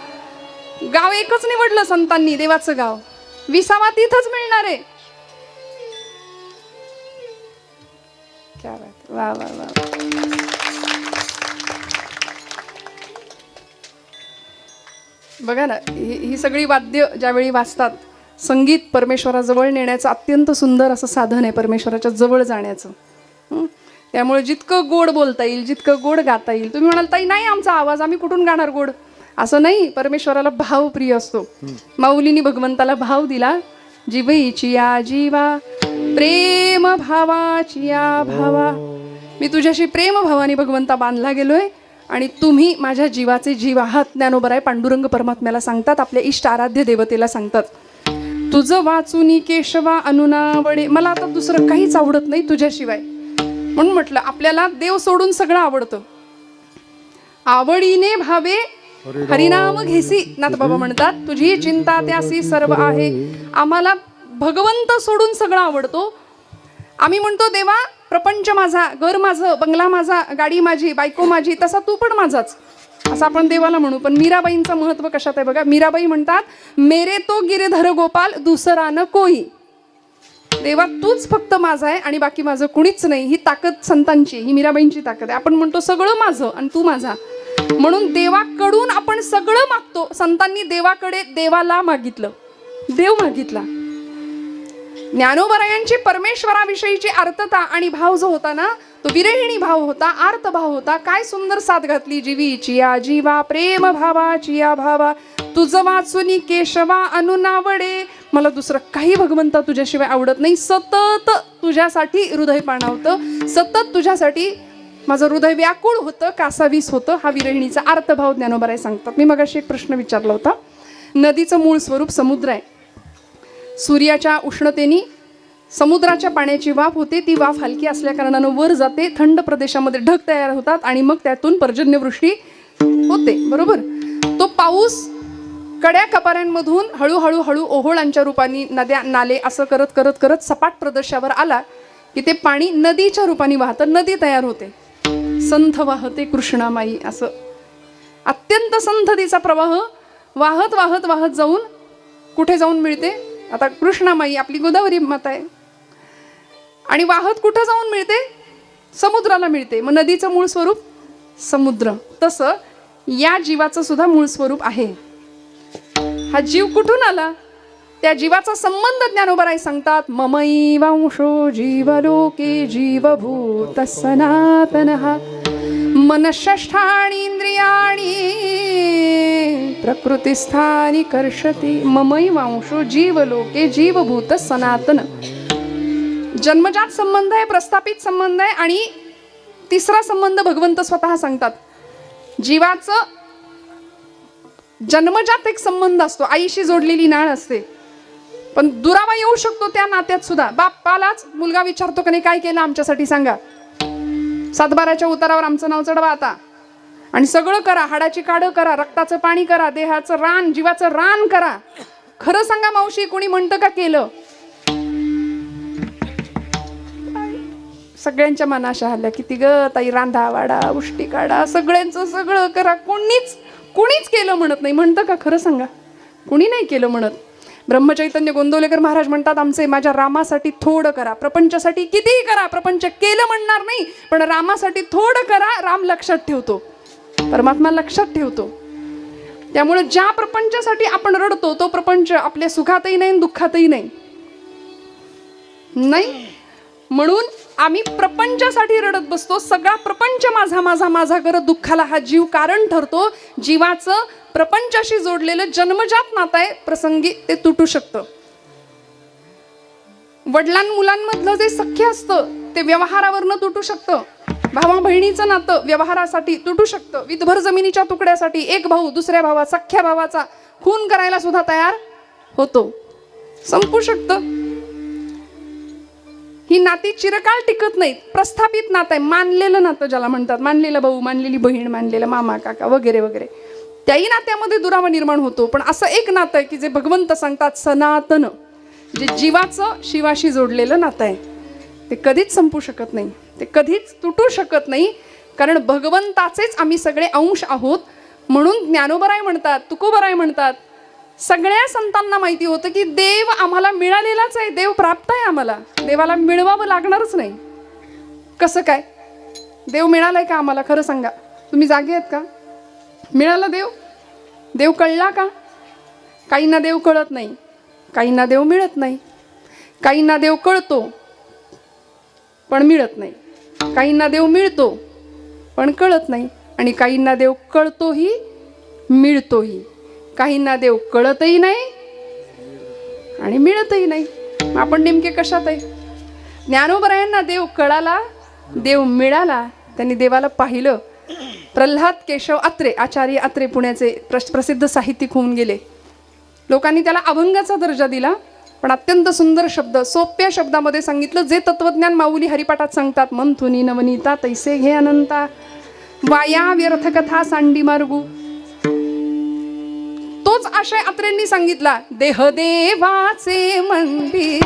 गाव एकच निवडलं संतांनी, देवाचं गाव. विसावा तिथंच मिळणार आहे. क्या बात, वा वा वा. बघा ना, ही सगळी वाद्य ज्यावेळी वाजतात, संगीत परमेश्वराजवळ नेण्याचं अत्यंत सुंदर असं साधन आहे, परमेश्वराच्या जवळ जाण्याचं. त्यामुळे जितकं गोड बोलता येईल, जितकं गोड गाता येईल. तुम्ही म्हणाल ताई नाही आमचा आवाज, आम्ही कुठून गाणार गोड? असं नाही, परमेश्वराला भाव प्रिय असतो. माऊलीनी भगवंताला भाव दिला. जीवईची या जीवा, प्रेम भावाची या भावा. मी तुझ्याशी प्रेम भावाने भगवंता बांधला गेलोय आणि तुम्ही माझ्या जीवाचे जीव आहात. ज्ञानोबराय पांडुरंग परमात्म्याला सांगतात, आपल्या इष्ट आराध्य देवतेला सांगतात, तुझं वाचुनी केशवा अनुनावडे. मला आता दुसरं काहीच आवडत नाही तुझ्याशिवाय. म्हणून म्हटलं आपल्याला देव सोडून सगळं आवडतं. आवडीने भावे हरिनाम घेसी नाथबाबा म्हणतात, तुझी चिंता त्यासी सर्व आहे. आम्हाला भगवंत सोडून सगळं आवडतो. आम्ही म्हणतो देवा प्रपंच माझा, घर माझं, बंगला माझा, गाडी माझी, बायको माझी, तसा तू पण माझाच, असं आपण देवाला म्हणू. पण मीराबाईंचं महत्व कशात आहे बघा. मीराबाई म्हणतात, मेरे तो गिरधर गोपाल दुसरा न कोई. देवा तूच फक्त माझा आहे आणि बाकी माझं कुणीच नाही. ही ताकद संतांची, ही मीराबाईंची ताकद आहे. आपण म्हणतो सगळं माझं आणि तू माझा, म्हणून देवाकडून आपण सगळं मागतो. संतांनी देवाकडे देवाला मागितलं, देव मागितला. ज्ञानोबरायांची परमेश्वराविषयीची आर्तता आणि भाव जो होता ना, तो विरहिणी भाव होता, आर्त भाव होता. काय सुंदर साथ घातली. जीवीचिया जीवा प्रेम भावाचिया भावा, तुझ वाचुनी केशवा अनुनावडे. मला दुसरं काही भगवंता तुझ्याशिवाय आवडत नाही. सतत तुझ्यासाठी हृदय पाणावतं, सतत तुझ्यासाठी माझं हृदय व्याकुळ होतं, कासावीस होतं. हा विरहिणीचा आर्तभाव ज्ञानोबराय सांगतात. मी मगाशी एक प्रश्न विचारला होता. नदीचं मूळ स्वरूप समुद्र आहे. सूर्याच्या उष्णतेने समुद्राच्या पाण्याची वाफ होते. ती वाफ हलकी असल्या कारणानं वर जाते, थंड प्रदेशामध्ये ढग तयार होतात आणि मग त्यातून पर्जन्यवृष्टी होते. बरोबर. तो पाऊस कड्या कपाऱ्यांमधून हळूहळू हळू ओहोळांच्या रूपाने, नद्या नाले असं करत करत करत सपाट प्रदेशावर आला की ते पाणी नदीच्या रूपाने वाहतं, नदी तयार होते. संथ वाहते कृष्णामाई, असं अत्यंत संथ तिचा प्रवाह वाहत वाहत वाहत जाऊन कुठे जाऊन मिळते. आता कृष्णामाई आपली गोदावरी माता आहे आणि वाहत कुठं जाऊन मिळते, समुद्राला मिळते. मग नदीचं मूळ स्वरूप समुद्र. तसं या जीवाचं सुद्धा मूळ स्वरूप आहे. हा जीव कुठून आला, त्या जीवाचा संबंध ज्ञानोबराय सांगतात. ममई वांशो जीवलोके जीवभूत सनातनः मनःष्ठाणी इंद्रियाणी प्रकृतिस्थानी कर्षति. ममई वांशो जीवलोके जीवभूत सनातन. जन्मजात संबंध आहे, प्रस्थापित संबंध आहे. आणि तिसरा संबंध भगवंत स्वतः सांगतात. जीवाचं जन्मजात एक संबंध असतो, आईशी जोडलेली नाळ असते, पण दुरावा येऊ शकतो त्या नात्यात सुद्धा. बापालाच मुलगा विचारतो का नाही, काय केलं आमच्यासाठी सांगा, सातबाराच्या उतारावर आमचं नाव चढवा आता, आणि सगळं करा, हाडाची काढं करा, रक्ताचं पाणी करा, देहाचं रान, जीवाचं रान करा. खरं सांगा मावशी, कोणी म्हणतं का केलं? सगळ्यांच्या मनाशा हल्ल्या, किती ग ताई, रांधा वाडा, उष्टी काढा, सगळ्यांचं सगळं करा. कोणीच केलं म्हणत नाही. म्हणतं का? खरं सांगा, कोणी नाही केलं म्हणत. ब्रह्मचैतन्य गोंदवलेकर महाराज म्हणतात, आमचे माझ्या रामासाठी थोडं करा, प्रपंचासाठी कितीही करा, प्रपंच केलं म्हणणार नाही, पण रामासाठी थोडं करा. राम लक्षात ठेवतो, परमात्मा लक्षात ठेवतो. त्यामुळे ज्या प्रपंचासाठी आपण रडतो तो प्रपंच आपल्या सुखातही नाही, दुःखातही नाही. म्हणून आम्ही प्रपंचासाठी रडत बसतो. सगळा प्रपंच माझा माझा माझा करत दुःखाला हा जीव कारण ठरतो. जीवाचं प्रपंचाशी जोडलेलं जन्मजात नातं आहे, प्रसंगी ते तुटू शकतं. वडिलां मुलांमधलं जे सख्य असतं ते व्यवहारावरनं तुटू शकतं. भावा बहिणीचं नातं व्यवहारासाठी तुटू शकतं. विधभर जमिनीच्या तुकड्यासाठी एक भाऊ दुसऱ्या सख्या भावाचा खून करायला सुद्धा तयार होतो, संपू शकतं. ही नाती चिरकाळ टिकत नाहीत. प्रस्थापित नातं आहे, मानलेलं नातं ज्याला म्हणतात, मानलेला भाऊ, मानलेली बहीण, मानलेला मामा काका वगैरे वगैरे, त्याही नात्यामध्ये दुरावा निर्माण होतो. पण असं एक नातं आहे की जे भगवंत सांगतात सनातन, जे जीवाचं शिवाशी जोडलेलं नातं आहे, ते कधीच संपू शकत नाही, ते कधीच तुटू शकत नाही. कारण भगवंताचेच आम्ही सगळे अंश आहोत. म्हणून ज्ञानोबराय म्हणतात, तुकोबराय म्हणतात, सगळ्या संतांना माहिती होतं की देव आम्हाला मिळालेलाच आहे, देव प्राप्त आहे आम्हाला, देवाला मिळवावं लागणारच नाही. कसं काय? देव मिळालाय का आम्हाला? खरं सांगा, तुम्ही जागे आहेत का? मिळाला देव? देव कळला का? काहींना देव कळत नाही, काहींना देव मिळत नाही, काहींना देव कळतो पण मिळत नाही, काहींना देव मिळतो पण कळत नाही, आणि काहींना देव कळतोही मिळतोही. काहींना देव कळतही नाही आणि मिळतही नाही. आपण नेमके कशात आहे? ज्ञानोबरायांना देव कळाला, देव मिळाला, त्यांनी देवाला पाहिलं. प्रल्हाद केशव अत्रे, आचार्य अत्रे पुण्याचे प्रसिद्ध साहित्यिक होऊन गेले. लोकांनी त्याला अभंगाचा दर्जा दिला, पण अत्यंत सुंदर शब्द, सोप्या शब्दामध्ये सांगितलं, जे तत्वज्ञान माऊली हरिपाठात सांगतात. मंथुनी नवनीता तैसे घे अनंता, वाया व्यर्थ कथा सांडी मार्गू, तोच आशय अत्रेंनी सांगितला. देहदेवाचे मंदिर,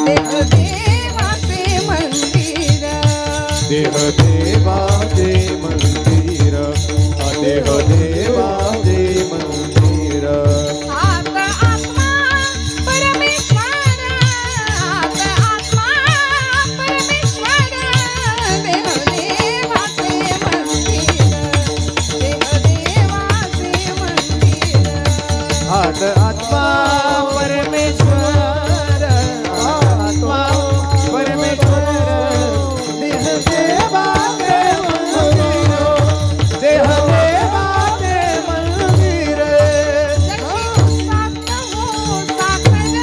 देहदेवाचे मंदिर, देहदेवाचे मंदिर, देहदेवाचे मंदिर. आत आत्मा परमेश्वर, आत आत्मा परमेश्वर, देहदेवाचे मंदिर, देहदेवाचे मंदिर. आत आत्मा परमेश्वर, आत्मा परमेश्वर, देहदेवाचे मंदिर, देहदेवाचे मंदिर. जशी उसात हो साखर,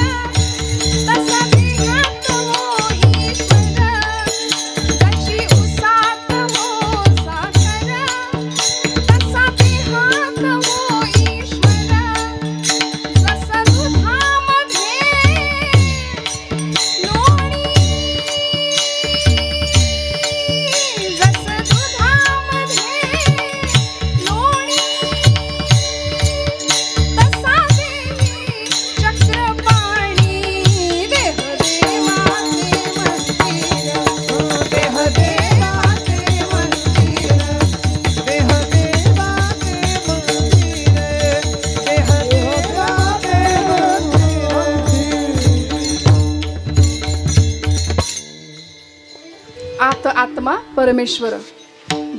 तसा देहात हो ईश्वर. जशी उसात हो साखर, तसा देहात हो ईश्वर. जसं दुधामध्ये लोणी, जसं दुधामध्ये लोणी, तसा देवी चक्रपाणी, देहदेवाचे मंदिर, देहदेवाचे मंदिर. देहदेवाचे मंदिर, देहदेवाचे मंदिर. आत आत्मा परमेश्वर.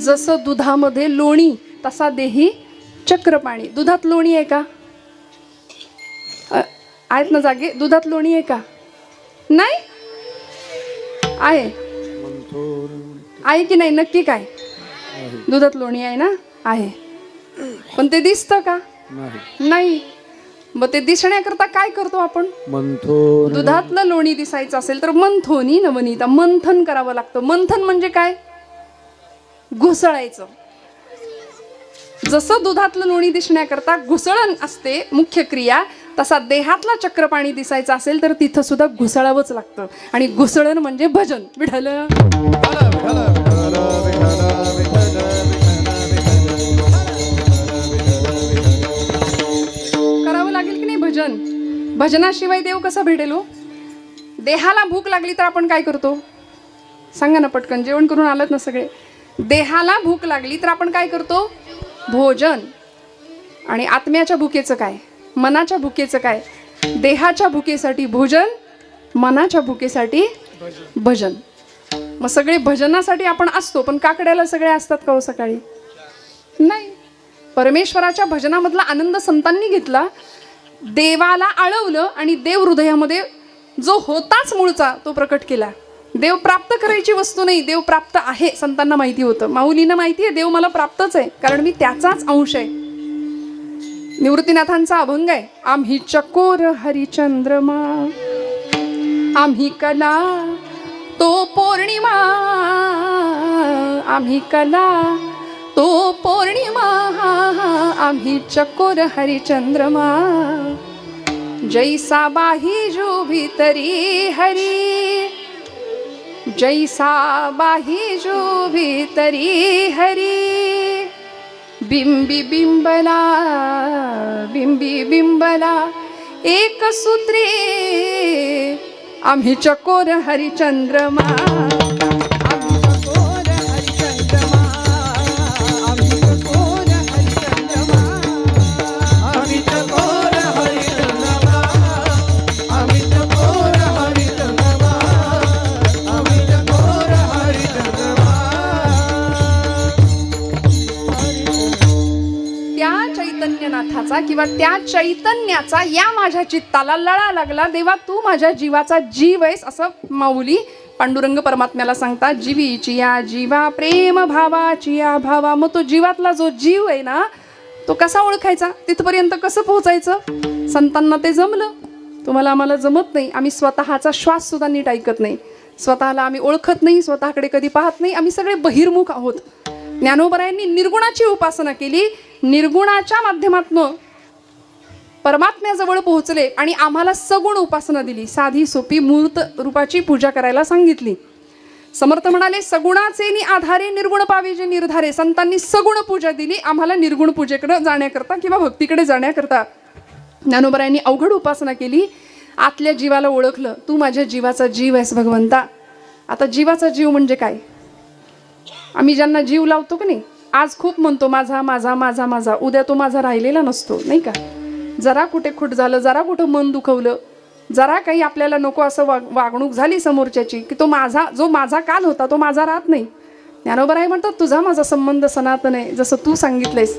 जसं दुधामध्ये लोणी, तसा देही चक्रपाणी. दुधात लोणी आहे का? आहेत ना जागे? दुधात लोणी आहे का? नाही आहे? आहे की नाही? नक्की काय? दुधात लोणी आहे ना? आहे. पण ते दिसतं का? नाही. मग ते दिसण्याकरता काय करतो आपण? मंथन. दुधातलं लोणी दिसायचं असेल तर मंथोनी नवनीता, मंथन करावं लागतं. मंथन म्हणजे काय? घुसळायचं. जसं दुधातलं लोणी दिसण्याकरता घुसळण असते मुख्य क्रिया, तसा देहातला चक्रपाणी दिसायचा असेल तर तिथं सुद्धा घुसळावंच लागतं. आणि घुसळण म्हणजे भजन. विठ्ठल करावं लागेल की नाही भजन? भजनाशिवाय देव कसा भेटेल हो? देहाला भूक लागली तर आपण काय करतो? सांगा ना पटकन. जेवण करून आलत ना सगळे? देहाला भूक लागली तर आपण काय करतो? भोजन. आणि आत्म्याच्या भुकेचं काय? मनाच्या भुकेचं काय? देहाच्या भुकेसाठी भोजन, मनाच्या भुकेसाठी भजन. मग सगळे भजनासाठी आपण असतो, पण काकड्याला सगळे असतात का हो सकाळी? नाही. परमेश्वराच्या भजनामधला आनंद संतांनी घेतला, देवाला आळवलं आणि देव हृदयामध्ये जो होताच मूळचा तो प्रकट केला. देव प्राप्त करायची वस्तू नाही, देव प्राप्त आहे. संतांना माहिती होतं, माऊलींना माहिती आहे देव मला प्राप्तच आहे, कारण मी त्याचाच अंश आहे. निवृत्तीनाथांचा अभंग आहे, आम्ही चकोर हरिचंद्रमा, आम्ही कला तो पौर्णिमा, आम्ही कला तो पौर्णिमा, आम्ही चकोर हरिचंद्रमा. जैसा बाहिजू भीतरी हरी, जैसा बाहिजू भीतरी हरी, बिंबी बिंबला, बिंबी बिंबला एक सूत्रे, आम्ही चकोर हरिचंद्रमा, आम्ही चकोर हरिचंद्रमा, आम्ही चकोर हरिचंद्रमा, आम्ही चकोर हरिचंद्रमा, आम्ही चकोर हरिचंद्रमा, आम्ही चकोर हरिचंद्रमा. त्या चैतन्यनाथाचा किंवा त्या चैतन्याचा या माझ्या चित्ताला लळा लागला, देवा तू माझ्या जीवाचा जीव आहेस, असं माऊली पांडुरंग परमात्म्याला सांगतात. जीवीची या जीवा प्रेम भावाची या भावा. मग तो जीवातला जो जीव आहे ना, तो कसा ओळखायचा? तिथपर्यंत कसं पोहोचायचं? संतांना ते जमलं, तुम्हाला आम्हाला जमत नाही. आम्ही स्वतःचा श्वास सुद्धा नीट ऐकत नाही, स्वतःला आम्ही ओळखत नाही, स्वतःकडे कधी पाहत नाही, आम्ही सगळे बहिर्मुख आहोत. ज्ञानोबरायांनी निर्गुणाची उपासना केली, निर्गुणाच्या माध्यमातून परमात्म्याजवळ पोहोचले आणि आम्हाला सगुण उपासना दिली, साधी सोपी मूर्त रूपाची पूजा करायला सांगितली. समर्थ म्हणाले सगुणाचे नि आधारे निर्गुण पावे जे निर्धारे. संतांनी सगुण पूजा दिली आम्हाला निर्गुण पूजेकडे जाण्याकरता किंवा भक्तीकडे जाण्याकरता. ज्ञानोबरायांनी अवघड उपासना केली, आतल्या जीवाला ओळखलं. तू माझ्या जीवाचा जीव आहेस भगवंता. आता जीवाचा जीव म्हणजे काय? आम्ही ज्यांना जीव लावतो की नाही, आज खूप म्हणतो माझा माझा माझा माझा, उद्या तो माझा राहिलेला नसतो नाही का. जरा कुठे खुट झालं, जरा कुठं मन दुखवलं, जरा काही आपल्याला नको असं वागणूक झाली समोरच्याची की तो माझा, जो माझा काल होता तो माझा राहत नाही. ज्ञानोबराय म्हणतात तुझा माझा संबंध सनातन आहे, जसं तू सांगितलंयस.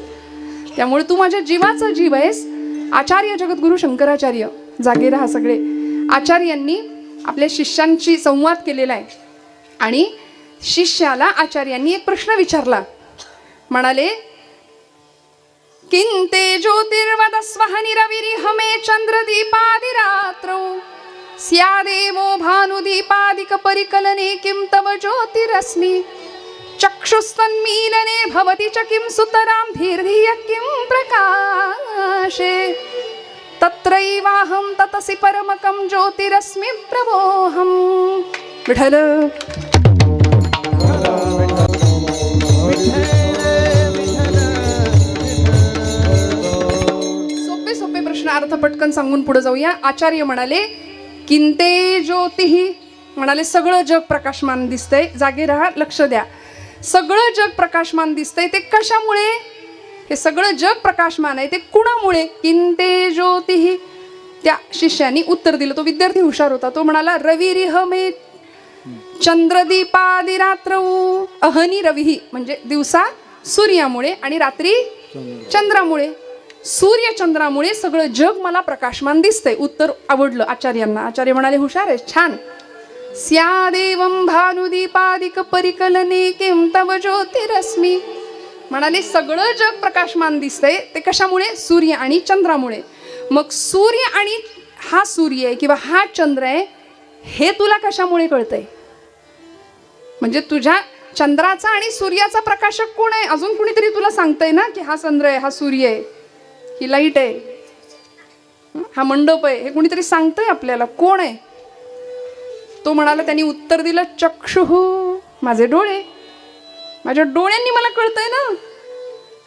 त्यामुळे तू माझ्या जीवाचा जीव आहेस. आचार्य जगद्गुरु शंकराचार्य, जागे राहा सगळे, आचार्यांनी आपल्या शिष्यांशी संवाद केलेला आहे. आणि शिष्याला आचार्यांनी एक प्रश्न विचारला. म्हणाले किंते ज्योतिर्वदस्वहनिरविरिहमे चंद्रदीपादिरात्रौ स्यादेवो भानुदीपादिक परिकलने किं तव ज्योतिरस्मि चक्षुस्तन्मीलने भवति च किं सुतरां धीर्धिय किं प्रकाशे तत्रैवाहं ततसि परमकं ज्योतिरस्मि प्रभोऽहं. विठ्ठल अर्थ पटकन सांगून पुढे जाऊया. आचार्य म्हणाले किंते ज्योतिही, म्हणाले सगळं जग प्रकाशमान दिसतंय. जागे राहा, लक्ष द्या. सगळं जग प्रकाशमान दिसतंय ते कशामुळे? हे सगळं जग प्रकाशमान आहे ते कुणामुळे? किंते ज्योतिही. त्या शिष्याने उत्तर दिलं, तो विद्यार्थी हुशार होता. तो म्हणाला रविरिहमे चंद्रदीपादिरात्रौ. अहनी रविही म्हणजे दिवसा सूर्यामुळे आणि रात्री चंद्रामुळे. सूर्यचंद्रामुळे सगळं जग मला प्रकाशमान दिसतंय. उत्तर आवडलं आचार्यांना. आचार्य म्हणाले हुशार आहे, छान. स्यादेवं भानुदीपादिक परिकलने किं तव ज्योतिरस्मि. म्हणाले सगळं जग प्रकाशमान दिसतंय ते कशामुळे? सूर्य आणि चंद्रामुळे. मग सूर्य आणि हा सूर्य आहे किंवा हा चंद्र आहे हे तुला कशामुळे कळतंय? म्हणजे तुझ्या चंद्राचा आणि सूर्याचा प्रकाशक कोण आहे? अजून कुणीतरी तुला सांगतंय ना की हा चंद्र आहे, हा सूर्य आहे, ही लाईट आहे, हा मंडप आहे, हे कुणीतरी सांगतंय आपल्याला. कोण आहे? तो म्हणाला, त्यांनी उत्तर दिलं चक्षुः, माझे डोळे. माझ्या डोळ्यांनी मला कळतंय ना.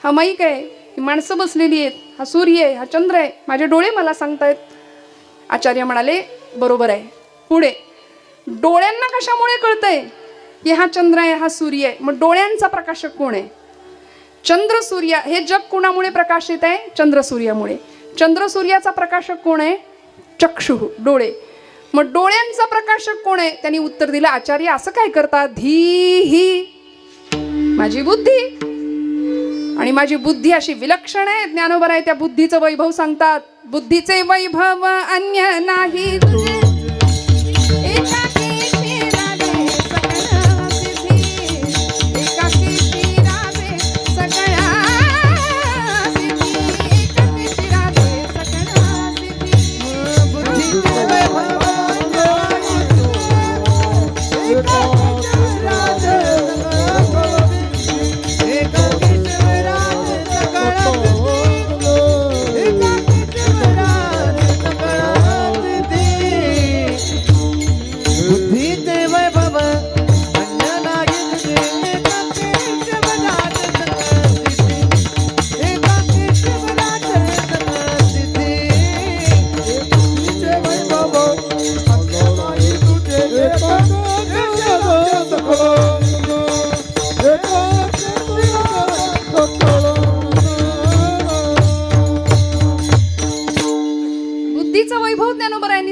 हा माईक आहे, ही माणसं बसलेली आहेत, हा सूर्य आहे, हा चंद्र आहे, माझे डोळे मला सांगतायत. आचार्य म्हणाले बरोबर आहे. पुढे डोळ्यांना कशामुळे कळतंय की हा चंद्र आहे, हा सूर्य आहे? मग डोळ्यांचा प्रकाशक कोण आहे? चंद्र सूर्य. हे जग कोणामुळे प्रकाशित आहे? चंद्र सूर्यामुळे. चंद्र सूर्याचा प्रकाशक कोण आहे? चक्षुः, डोळे. मग डोळ्यांचा प्रकाशक कोण आहे? त्यांनी उत्तर दिलं आचार्य असं काय करतात? धीही, माझी बुद्धी. आणि माझी बुद्धी अशी विलक्षण आहे. ज्ञानोबर आहे, त्या बुद्धीचं वैभव सांगतात. बुद्धीचे वैभव अन्य नाही तुझे,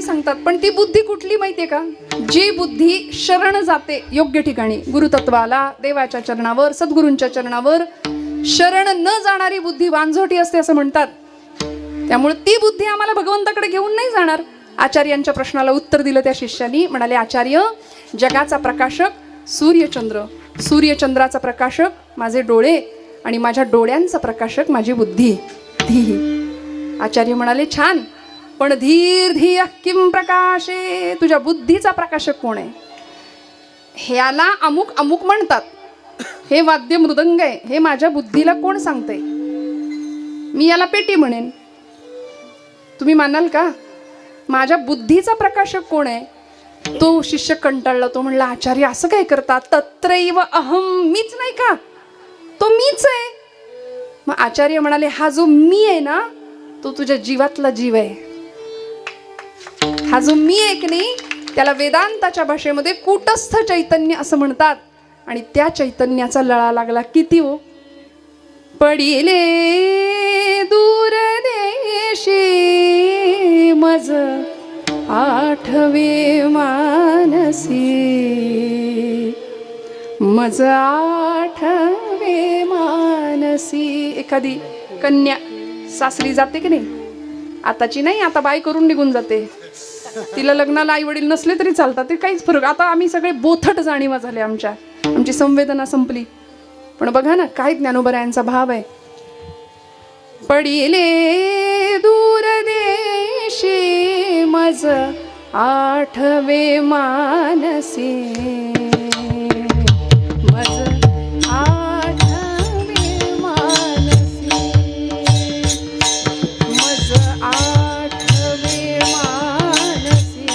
सांगतात. पण ती बुद्धी कुठली माहितीये का? जी बुद्धी शरण जाते योग्य ठिकाणी, गुरुतत्वाला, देवाच्या चरणावर, सद्गुरूंच्या चरणावर. शरण न जाणारी बुद्धी वांझोटी असते असं म्हणतात. त्यामुळे ती बुद्धी आम्हाला भगवंताकडे घेऊन नाही जाणार. आचार्यांच्या प्रश्नाला उत्तर दिलं त्या शिष्यानी. म्हणाले आचार्य जगाचा प्रकाशक सूर्यचंद्र, सूर्यचंद्राचा प्रकाशक माझे डोळे आणि माझ्या डोळ्यांचा प्रकाशक माझी बुद्धी. आचार्य म्हणाले छान, पण धीर धिय किम प्रकाशे, तुझ्या बुद्धीचा प्रकाशक कोण आहे? ह्याला अमुक अमुक म्हणतात, हे वाद्य मृदंग आहे, हे माझ्या बुद्धीला कोण सांगतंय? मी याला पेटी म्हणेन, तुम्ही मानाल का? माझ्या बुद्धीचा प्रकाशक कोण आहे तो शिष्य कंटाळला, तो म्हणला आचार्य असं काय करतात, तत्रैव अहम, मीच नाही का, तो मीच आहे. मग आचार्य म्हणाले हा जो मी आहे ना तो तुझ्या जीवातला जीव आहे. हा जो मी आहे की नाही त्याला वेदांताच्या भाषेमध्ये कूटस्थ चैतन्य असं म्हणतात. आणि त्या चैतन्याचा लळा लागला किती हो. पडिले दूर देशी मज आठवे मानसी, मज आठवे मानसी. एखादी कन्या सासरी जाते की नाही, आताची नाही, आता बाई करून निघून जाते, तिला लग्नाला आई वडील नसले तरी चालतात, ते काहीच फरक. आता आम्ही सगळे बोथट जाणीवा झाले, आमची संवेदना संपली. पण बघा ना काय ज्ञानोबरायांचा भाव आहे. पडिले दूर देशी मज आठवे मानसी, मज आठवे मानसी, मज आठवे मानसी,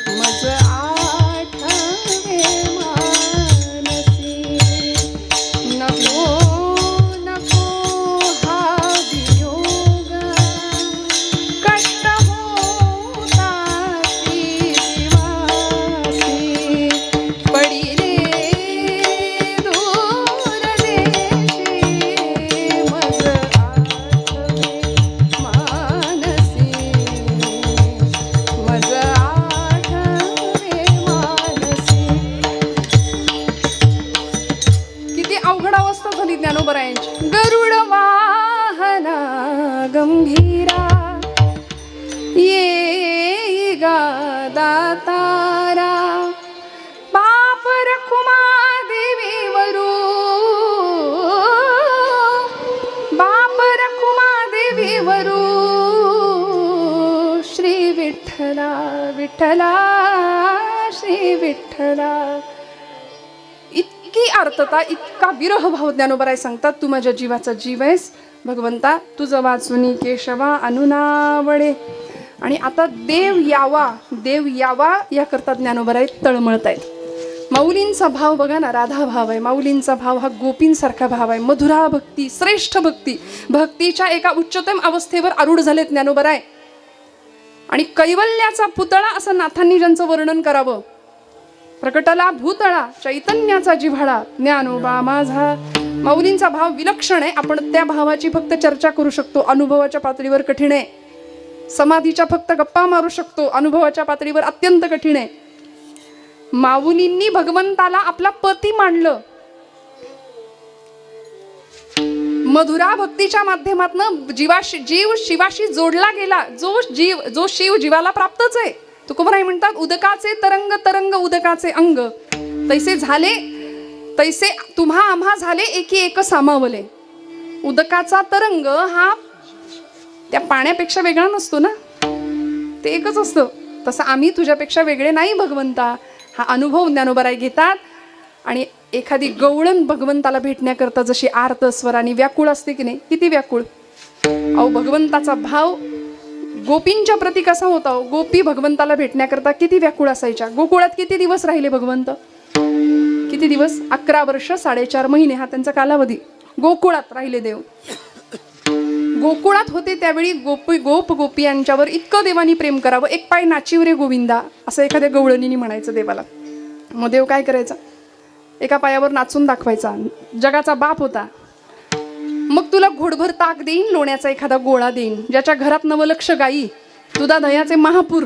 मज आठवे मानसी. नको नको हा वियोग, कष्ट होताती जीवासी. पडिले दूर देशी मज आठवे मानसी, मज आठवे मानसी. किती अवघड अवस्था झाली ज्ञानोबरायांची. गरुड वाहना गंभीरा, ये गा दातारा, बाप रखुमा देवीवरू, बाप रखुमा देवीवरू, श्री विठ्ठला विठ्ठला श्री विठ्ठला. इतकी आर्तता, इतका विरह भाव ज्ञानोबराय सांगतात. तू माझ्या जीवाचा जीव आहेस भगवंता, तुझं वाचुनी केशवा अनुनावडे. आणि आता देव यावा या करता ज्ञानोबराय तळमळतायत. माऊलींचा भाव बघा ना, राधा भाव आहे. माऊलींचा भाव हा गोपींसारखा भाव आहे. मधुरा भक्ती, श्रेष्ठ भक्ती, भक्तीच्या एका उच्चतम अवस्थेवर आरूढ झालेत ज्ञानोबराय. आणि कैवल्याचा पुतळा असं नाथांनी ज्यांचं वर्णन करावं. प्रकटला भूतळा चैतन्याचा जिव्हाळा, ज्ञानोबा माझा. माऊलींचा भाव विलक्षण आहे. आपण त्या भावाची फक्त चर्चा करू शकतो, अनुभवाच्या पातळीवर कठीण आहे. समाधीच्या फक्त गप्पा मारू शकतो, अनुभवाच्या पातळीवर अत्यंत कठीण आहे. माऊलींनी भगवंताला आपला पती मानलं. मधुरा भक्तीच्या माध्यमातून जीव शिवाशी जोडला गेला. जो शिव जीवाला प्राप्तच आहे. तुकोबराय म्हणतात उदकाचे तरंग तरंग उदकाचे अंग, तैसे झाले तैसे तुम्हा आम्हा झाले एकी एक सामावले. उदकाचा तरंग हा त्या पाण्यापेक्षा वेगळा नसतो ना, ते एकच असतं. तसं आम्ही तुझ्यापेक्षा वेगळे नाही भगवंता. हा अनुभव ज्ञानोबराय घेतात. आणि एखादी गवळण भगवंताला भेटण्याकरता जशी आर्त स्वराने व्याकुळ असते की नाही, किती व्याकुळ. अहो भगवंताचा भाव गोपींच्या प्रती कसा होता. गोपी भगवंताला भेटण्याकरता किती व्याकुळ असायच्या. गोकुळात किती दिवस राहिले भगवंत, किती दिवस, 11 वर्ष 4.5 महिने हा त्यांचा कालावधी. गोकुळात राहिले देव. गोकुळात होते त्यावेळी गोपी यांच्यावर इतकं देवानी प्रेम करावं. एक पाय नाचिव रे गोविंदा असं एखाद्या गवळणीने म्हणायचं देवाला. मग देव काय करायचा, एका पायावर नाचून दाखवायचा. जगाचा बाप होता. मग तुला घोडभर ताक देईन, लोण्याचा एखादा गोळा देईन. ज्याच्या घरात 9 लक्ष गायी, दुधा दह्याचे महापूर,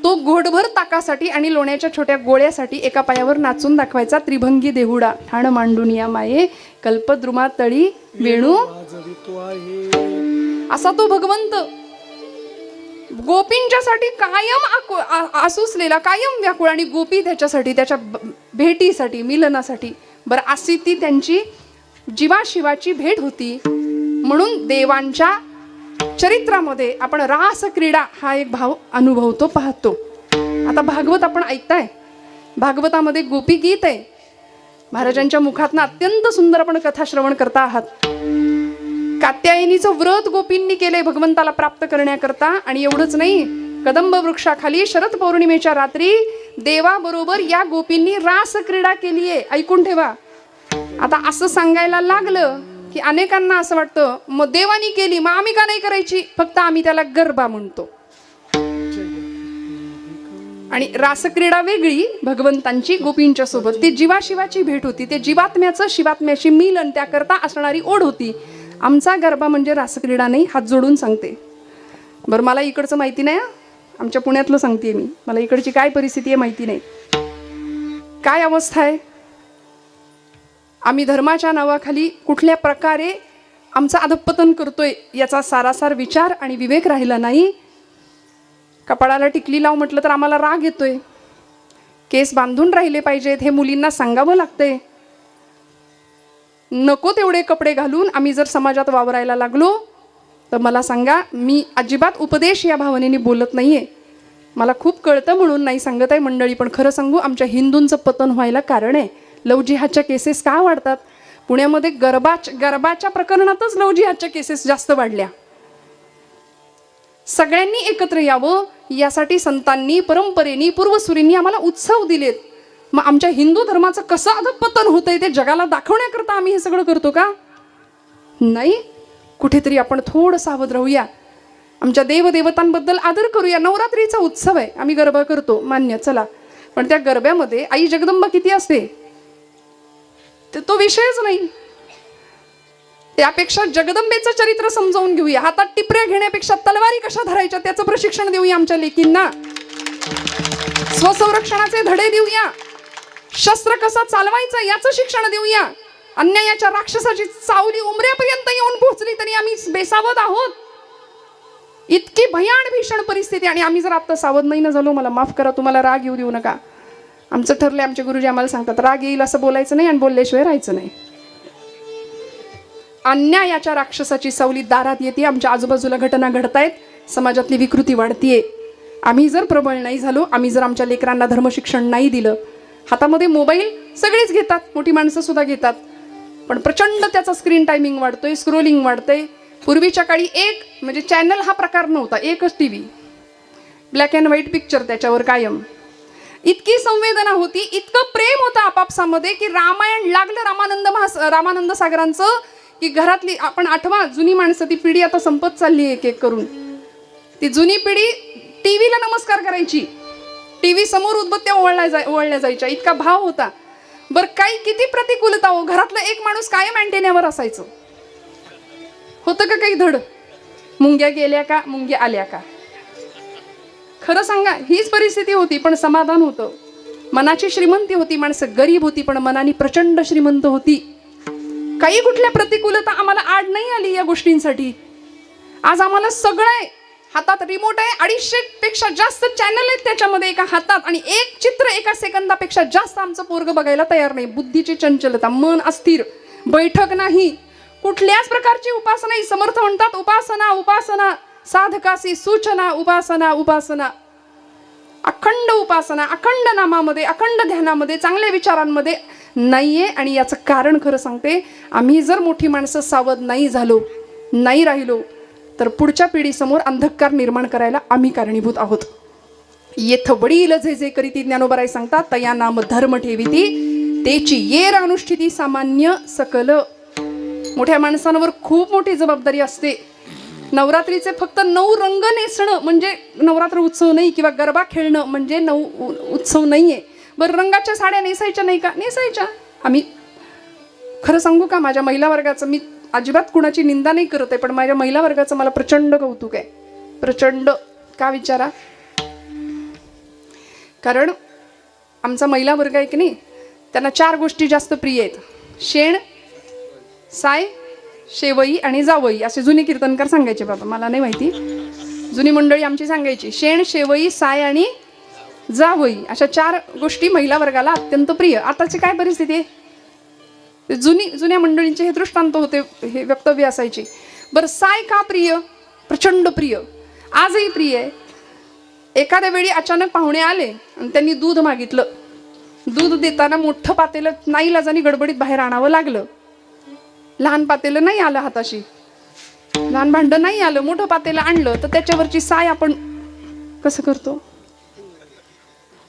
तो घोडभर ताकासाठी आणि लोण्याच्या छोट्या गोळ्यासाठी एका पायावर नाचून दाखवायचा. त्रिभंगी देहुडा ठाण मांडून या माये, कल्पद्रुमा तळी वेणू. असा तो भगवंत गोपींच्यासाठी कायम आसुसलेला, कायम व्याकुळ. आणि गोपी त्याच्यासाठी, त्याच्या भेटीसाठी, मिलनासाठी. बरं, अशी ती त्यांची जीवाशिवाची भेट होती. म्हणून देवांच्या चरित्रामध्ये आपण रास क्रीडा हा एक भाव अनुभवतो, पाहतो. आता भागवत आपण ऐकताय, भागवतामध्ये गोपी गीत आहे. महाराजांच्या मुखातनं अत्यंत सुंदर आपण कथा श्रवण करता आहात. कात्यायनीचं व्रत गोपींनी केलंय भगवंताला प्राप्त करण्याकरता. आणि एवढंच नाही, कदंब वृक्षाखाली शरद पौर्णिमेच्या रात्री देवाबरोबर या गोपींनी रास क्रीडा केली आहे. ऐकून ठेवा. आता असं सांगायला लागलं की अनेकांना असं वाटतं मग देवानी केली मग आम्ही का नाही करायची, फक्त आम्ही त्याला गरबा म्हणतो. आणि रासक्रीडा वेगळी भगवंतांची गोपींच्या सोबत, ती जीवाशिवाची भेट होती, ते जीवात्म्याचं शिवात्म्याशी मिलन त्याकरता असणारी ओढ होती. आमचा गरबा म्हणजे रासक्रीडा नाही, हात जोडून सांगते. बरं, मला इकडचं माहिती नाही, आमच्या पुण्यातलं सांगते मी, मला इकडची काय परिस्थिती आहे माहिती नाही, काय अवस्था आहे. आम्ही धर्माच्या नावाखाली कुठल्या प्रकारे आमचं अधःपतन करतोय याचा सारासार विचार आणि विवेक राहिला नाही. कपाळाला टिकली लाव म्हटलं तर आम्हाला राग येतोय. केस बांधून राहिले पाहिजेत हे मुलींना सांगावं लागतंय. नको तेवढे कपडे घालून आम्ही जर समाजात वावरायला लागलो तर मला सांगा, मी अजिबात उपदेश या भावनेने बोलत नाहीये, मला खूप कळतं म्हणून नाही सांगत आहे मंडळी. पण खरं सांगू, आमच्या हिंदूंचं पतन व्हायला कारण आहे. लव जिहादच्या केसेस का वाढतात? पुण्यामध्ये गरबाच्या प्रकरणातच लव जिहादच्या केसेस जास्त वाढल्या. सगळ्यांनी एकत्र यावं यासाठी संतांनी, परंपरेनी, पूर्वसुरींनी आम्हाला उत्सव दिलेत. मग आमच्या हिंदू धर्माचं कसं अधःपतन होतंय ते जगाला दाखवण्याकरता आम्ही हे सगळं करतो का? नाही. कुठेतरी आपण थोडं सावध राहूया. आमच्या देवदेवतांबद्दल आदर करूया. नवरात्रीचा उत्सव आहे, आम्ही गरबा करतो, मान्य, चला. पण त्या गरब्यामध्ये आई जगदंबा किती असते तो विषयच नाही. त्यापेक्षा जगदंबेचं चरित्र समजावून घेऊया. हातात टिपऱ्या घेण्यापेक्षा तलवारी कशा धरायच्या त्याचं प्रशिक्षण देऊया आमच्या लेकींना. स्वसंरक्षणाचे धडे देऊया. शस्त्र कसं चालवायचं याचं शिक्षण देऊया. अन्यायाच्या राक्षसाची चावली उमऱ्यापर्यंत येऊन पोहोचली तरी आम्ही बेसावध आहोत. इतकी भयान भीषण परिस्थिती, आणि आम्ही जर आता सावध नाही ना झालो, मला माफ करा, तुम्हाला राग येऊ देऊ नका. आमचं ठरलंय, आमचे गुरुजी आम्हाला सांगतात राग येईल असं बोलायचं नाही आणि बोलल्याशिवाय राहायचं नाही. अन्यायाच्या राक्षसाची सावली दारात येते. आमच्या आजूबाजूला घटना घडतायत, समाजातली विकृती वाढतीये. आम्ही जर प्रबळ नाही झालो, आम्ही जर आमच्या लेकरांना धर्मशिक्षण नाही दिलं, हातामध्ये मोबाईल सगळेच घेतात, मोठी माणसं सुद्धा घेतात, पण प्रचंड त्याचा स्क्रीन टायमिंग वाढतोय, स्क्रोलिंग वाढतंय. पूर्वीच्या काळी एक म्हणजे चॅनल हा प्रकार नव्हता, एकच TV, black and white picture त्याच्यावर कायम. इतकी संवेदना होती, इतकं प्रेम होतं आपापसामध्ये की रामायण लागलं रामानंद सागरांचं की घरातली, आपण आठवा जुनी माणसं, ती पिढी आता संपत चालली एक एक करून. ती जुनी पिढी टीव्हीला नमस्कार करायची, टीव्ही समोर उदबत्त्या ओवाळल्या जायच्या, इतका भाव होता. बरं, काही किती प्रतिकूलता हो, घरातलं एक माणूस कायम अँटेन्यावर असायचं. होतं का काही धड? मुंग्या गेल्या का, मुंग्या आल्या का? खरं सांगा, हीच परिस्थिती होती, पण समाधान होतं. मनाची श्रीमंती होती, माणसं गरीब होती पण मनाने प्रचंड श्रीमंत होती. काही कुठल्या प्रतिकूलता आम्हाला आड नाही आली या गोष्टींसाठी. आज आम्हाला सगळं आहे, हातात रिमोट आहे, 250 पेक्षा जास्त चॅनल आहेत त्याच्यामध्ये एका हातात, आणि एक चित्र एका सेकंदापेक्षा जास्त आमचं पोरग बघायला तयार नाही. बुद्धीची चंचलता, मन अस्थिर, बैठक नाही, कुठल्याच प्रकारची उपासना नाही. समर्थ म्हणतात उपासना उपासना, साधकासी सूचना, उपासना उपासना, अखंड उपासना, अखंड नामामध्ये, अखंड ध्यानामध्ये, चांगल्या विचारांमध्ये नाहीये. आणि याचं कारण खरं सांगते, आम्ही जर मोठी माणसं सावध नाही झालो, नाही राहिलो, तर पुढच्या पिढीसमोर अंधकार निर्माण करायला आम्ही कारणीभूत आहोत. येथ वडील जे जे करीती ज्ञानोबराय सांगतात, तया नाम धर्म ठेविती, तेची येर अनुष्ठिती सामान्य सकल. मोठ्या माणसांवर खूप मोठी जबाबदारी असते. नवरात्रीचे फक्त 9 रंग नेसणं म्हणजे नवरात्र उत्सव नाही, किंवा गरबा खेळणं म्हणजे उत्सव नाहीये. बरं, रंगाच्या साड्या नेसायच्या नाही का? नेसायच्या. आम्ही खरं सांगू का, माझ्या महिला वर्गाचं, मी अजिबात कुणाची निंदा नाही करत आहे, पण माझ्या महिला वर्गाचं मला प्रचंड कौतुक आहे, प्रचंड. का विचारा? कारण आमचा महिला वर्ग आहे की नाही, त्यांना 4 गोष्टी जास्त प्रिय आहेत: शेण, साय, शेवई आणि जावई. असे जुने कीर्तनकार सांगायचे, बाबा मला नाही माहिती, जुनी मंडळी आमची सांगायची. शेण, शेवई, साय आणि जावई, अशा 4 गोष्टी महिला वर्गाला अत्यंत प्रिय. आताची काय परिस्थिती आहे? जुन्या मंडळींचे हे दृष्टांत होते, हे वक्तव्य असायचे. बरं, साय का प्रिय? प्रचंड प्रिय, आजही प्रिय आहे. एखाद्या वेळी अचानक पाहुणे आले आणि त्यांनी दूध मागितलं. दूध देताना मोठं पातेलं नाईलाजाने गडबडीत बाहेर आणावं लागलं. लहान पातेलं नाही आलं हाताशी, लहान भांडं नाही आलं, मोठं पातेलं आणलं, तर त्याच्यावरची साय आपण कसं करतो?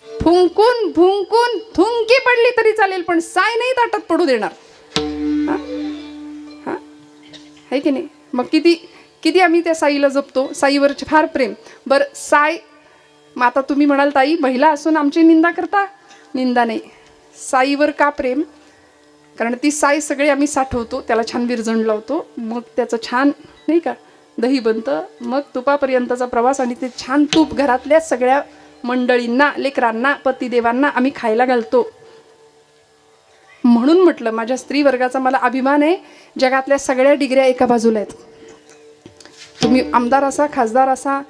फुंकून फुंकून थुंकी पडली तरी चालेल, पण साय नाही ताटात पडू देणार. हा है की नाही? मग किती किती आम्ही त्या साईला जपतो, साईवरचे फार प्रेम. बरं साय, मग आता तुम्ही म्हणाल ताई महिला असून आमची निंदा करता. निंदा नाही, साईवर का प्रेम? कारण ती साय सगळे आम्ही साठवतो, त्याला छान विरजण लावतो, मग त्याचं छान नाही का दही बनतं, मग तुपापर्यंतचा प्रवास, आणि ते छान तूप घरातल्या सगळ्या मंडळींना, लेकरांना, पतिदेवांना आम्ही खायला घालतो. म्हणून म्हटलं माझ्या स्त्री वर्गाचा मला अभिमान आहे, जगातल्या सगळ्या डिग्र्या एका बाजूला आहेत. तुम्ही आमदार असा, खासदार असा,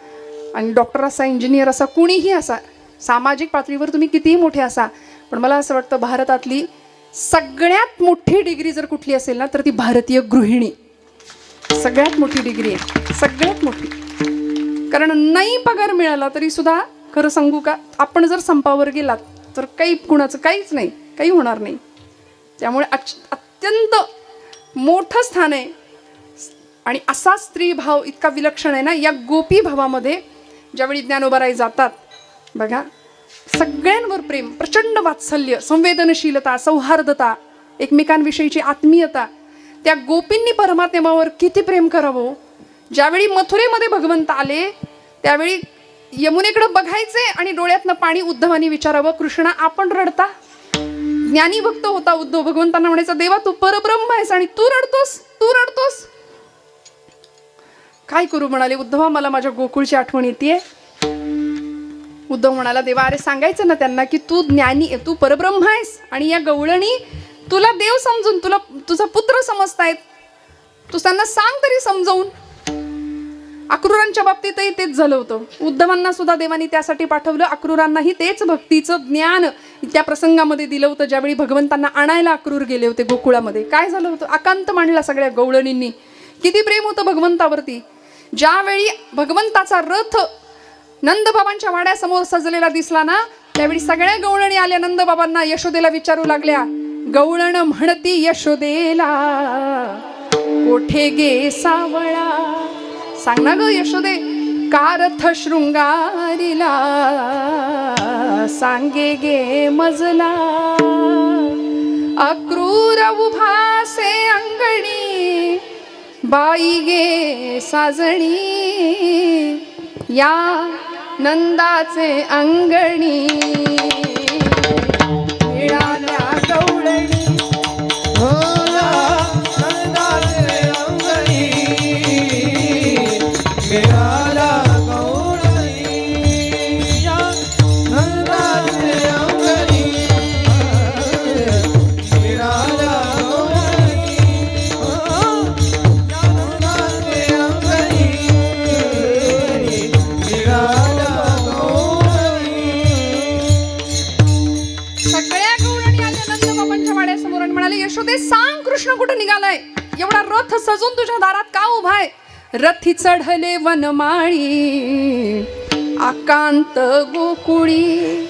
आणि डॉक्टर असा, इंजिनियर असा, कुणीही असा, सामाजिक पातळीवर तुम्ही कितीही मोठे असा, पण मला असं वाटतं भारतातली सगळ्यात मोठी डिग्री जर कुठली असेल ना तर ती भारतीय गृहिणी. सगळ्यात मोठी डिग्री आहे, सगळ्यात मोठी. कारण नाही पगार मिळाला तरी सुद्धा खरं सांगू का, आपण जर संपावर गेलात तर काही कुणाचं काहीच नाही, काही होणार नाही. त्यामुळे अत्यंत मोठं स्थान आहे. आणि असा स्त्री भाव इतका विलक्षण आहे ना, या गोपी भावामध्ये ज्यावेळी ज्ञानोबाराई जातात बघा, सगळ्यांवर प्रेम, प्रचंड वात्सल्य, संवेदनशीलता, सौहार्दता, एकमेकांविषयीची आत्मीयता. त्या गोपींनी परमात्म्यावर किती प्रेम करावं. ज्यावेळी मथुरेमध्ये भगवंत आले त्यावेळी यमुनेकडे बघायचे आणि डोळ्यातनं पाणी उद्धवानी विचारावं, कृष्णा आपण रडता? ज्ञानी भक्त होता उद्धव, भगवंतांना म्हणायचा देवा तू परब्रह्म आहेस आणि तू रडतोस, तू रडतोस. काय करू म्हणाले उद्धवा, मला माझ्या गोकुळची आठवण येते. उद्धव म्हणाला देवा अरे सांगायचं ना त्यांना की तू ज्ञानी, तू परब्रह्म आहेस आणि या गवळणी तुला देव समजून तुला तुझा पुत्र समजतायत, तू त्यांना सांग तरी समजावून. अक्रूरांच्या बाबतीतही तेच झालं होतं. उद्धवांना सुद्धा देवानी त्यासाठी पाठवलं, अक्रूरांनाही तेच भक्तीचं ज्ञान त्या प्रसंगामध्ये दिलं होतं. ज्यावेळी भगवंतांना आणायला अक्रूर गेले होते गोकुळामध्ये, काय झालं होतं, आकांत मांडला सगळ्या गवळणींनी. किती प्रेम होतं भगवंतावरती. ज्यावेळी भगवंताचा रथ नंदबाबांच्या वाड्यासमोर सजलेला दिसला ना, त्यावेळी सगळ्या गवळणी आल्या नंदबाबांना, यशोदेला विचारू लागल्या. गवळण म्हणती यशोदेला कोठे गे सावळा, सांग ना ग यशोदे का रथ शृंगारीला, सांगे गे मजला. अक्रूर उभासे अंगणी, बाई गे साजणी, या नंदाचे अंगणी मिळाल्या गवळणी. नंदाचे अंगणी मिळाल्या गवळणी, या नंदाचे अंगणी मिळाल्या गवळणी, या नंदाचे अंगणी मिळाल्या गवळणी. सगळ्या गवळणी आल्या नंदबाबांच्या वाड्यासमोर आणि म्हणाले यशोदे सांग कृष्ण कुठं निघालाय, एवढा रथ सजून तुझ्या दारात का उभाय. रथी चढले वनमाळी आकांत गोकुळी.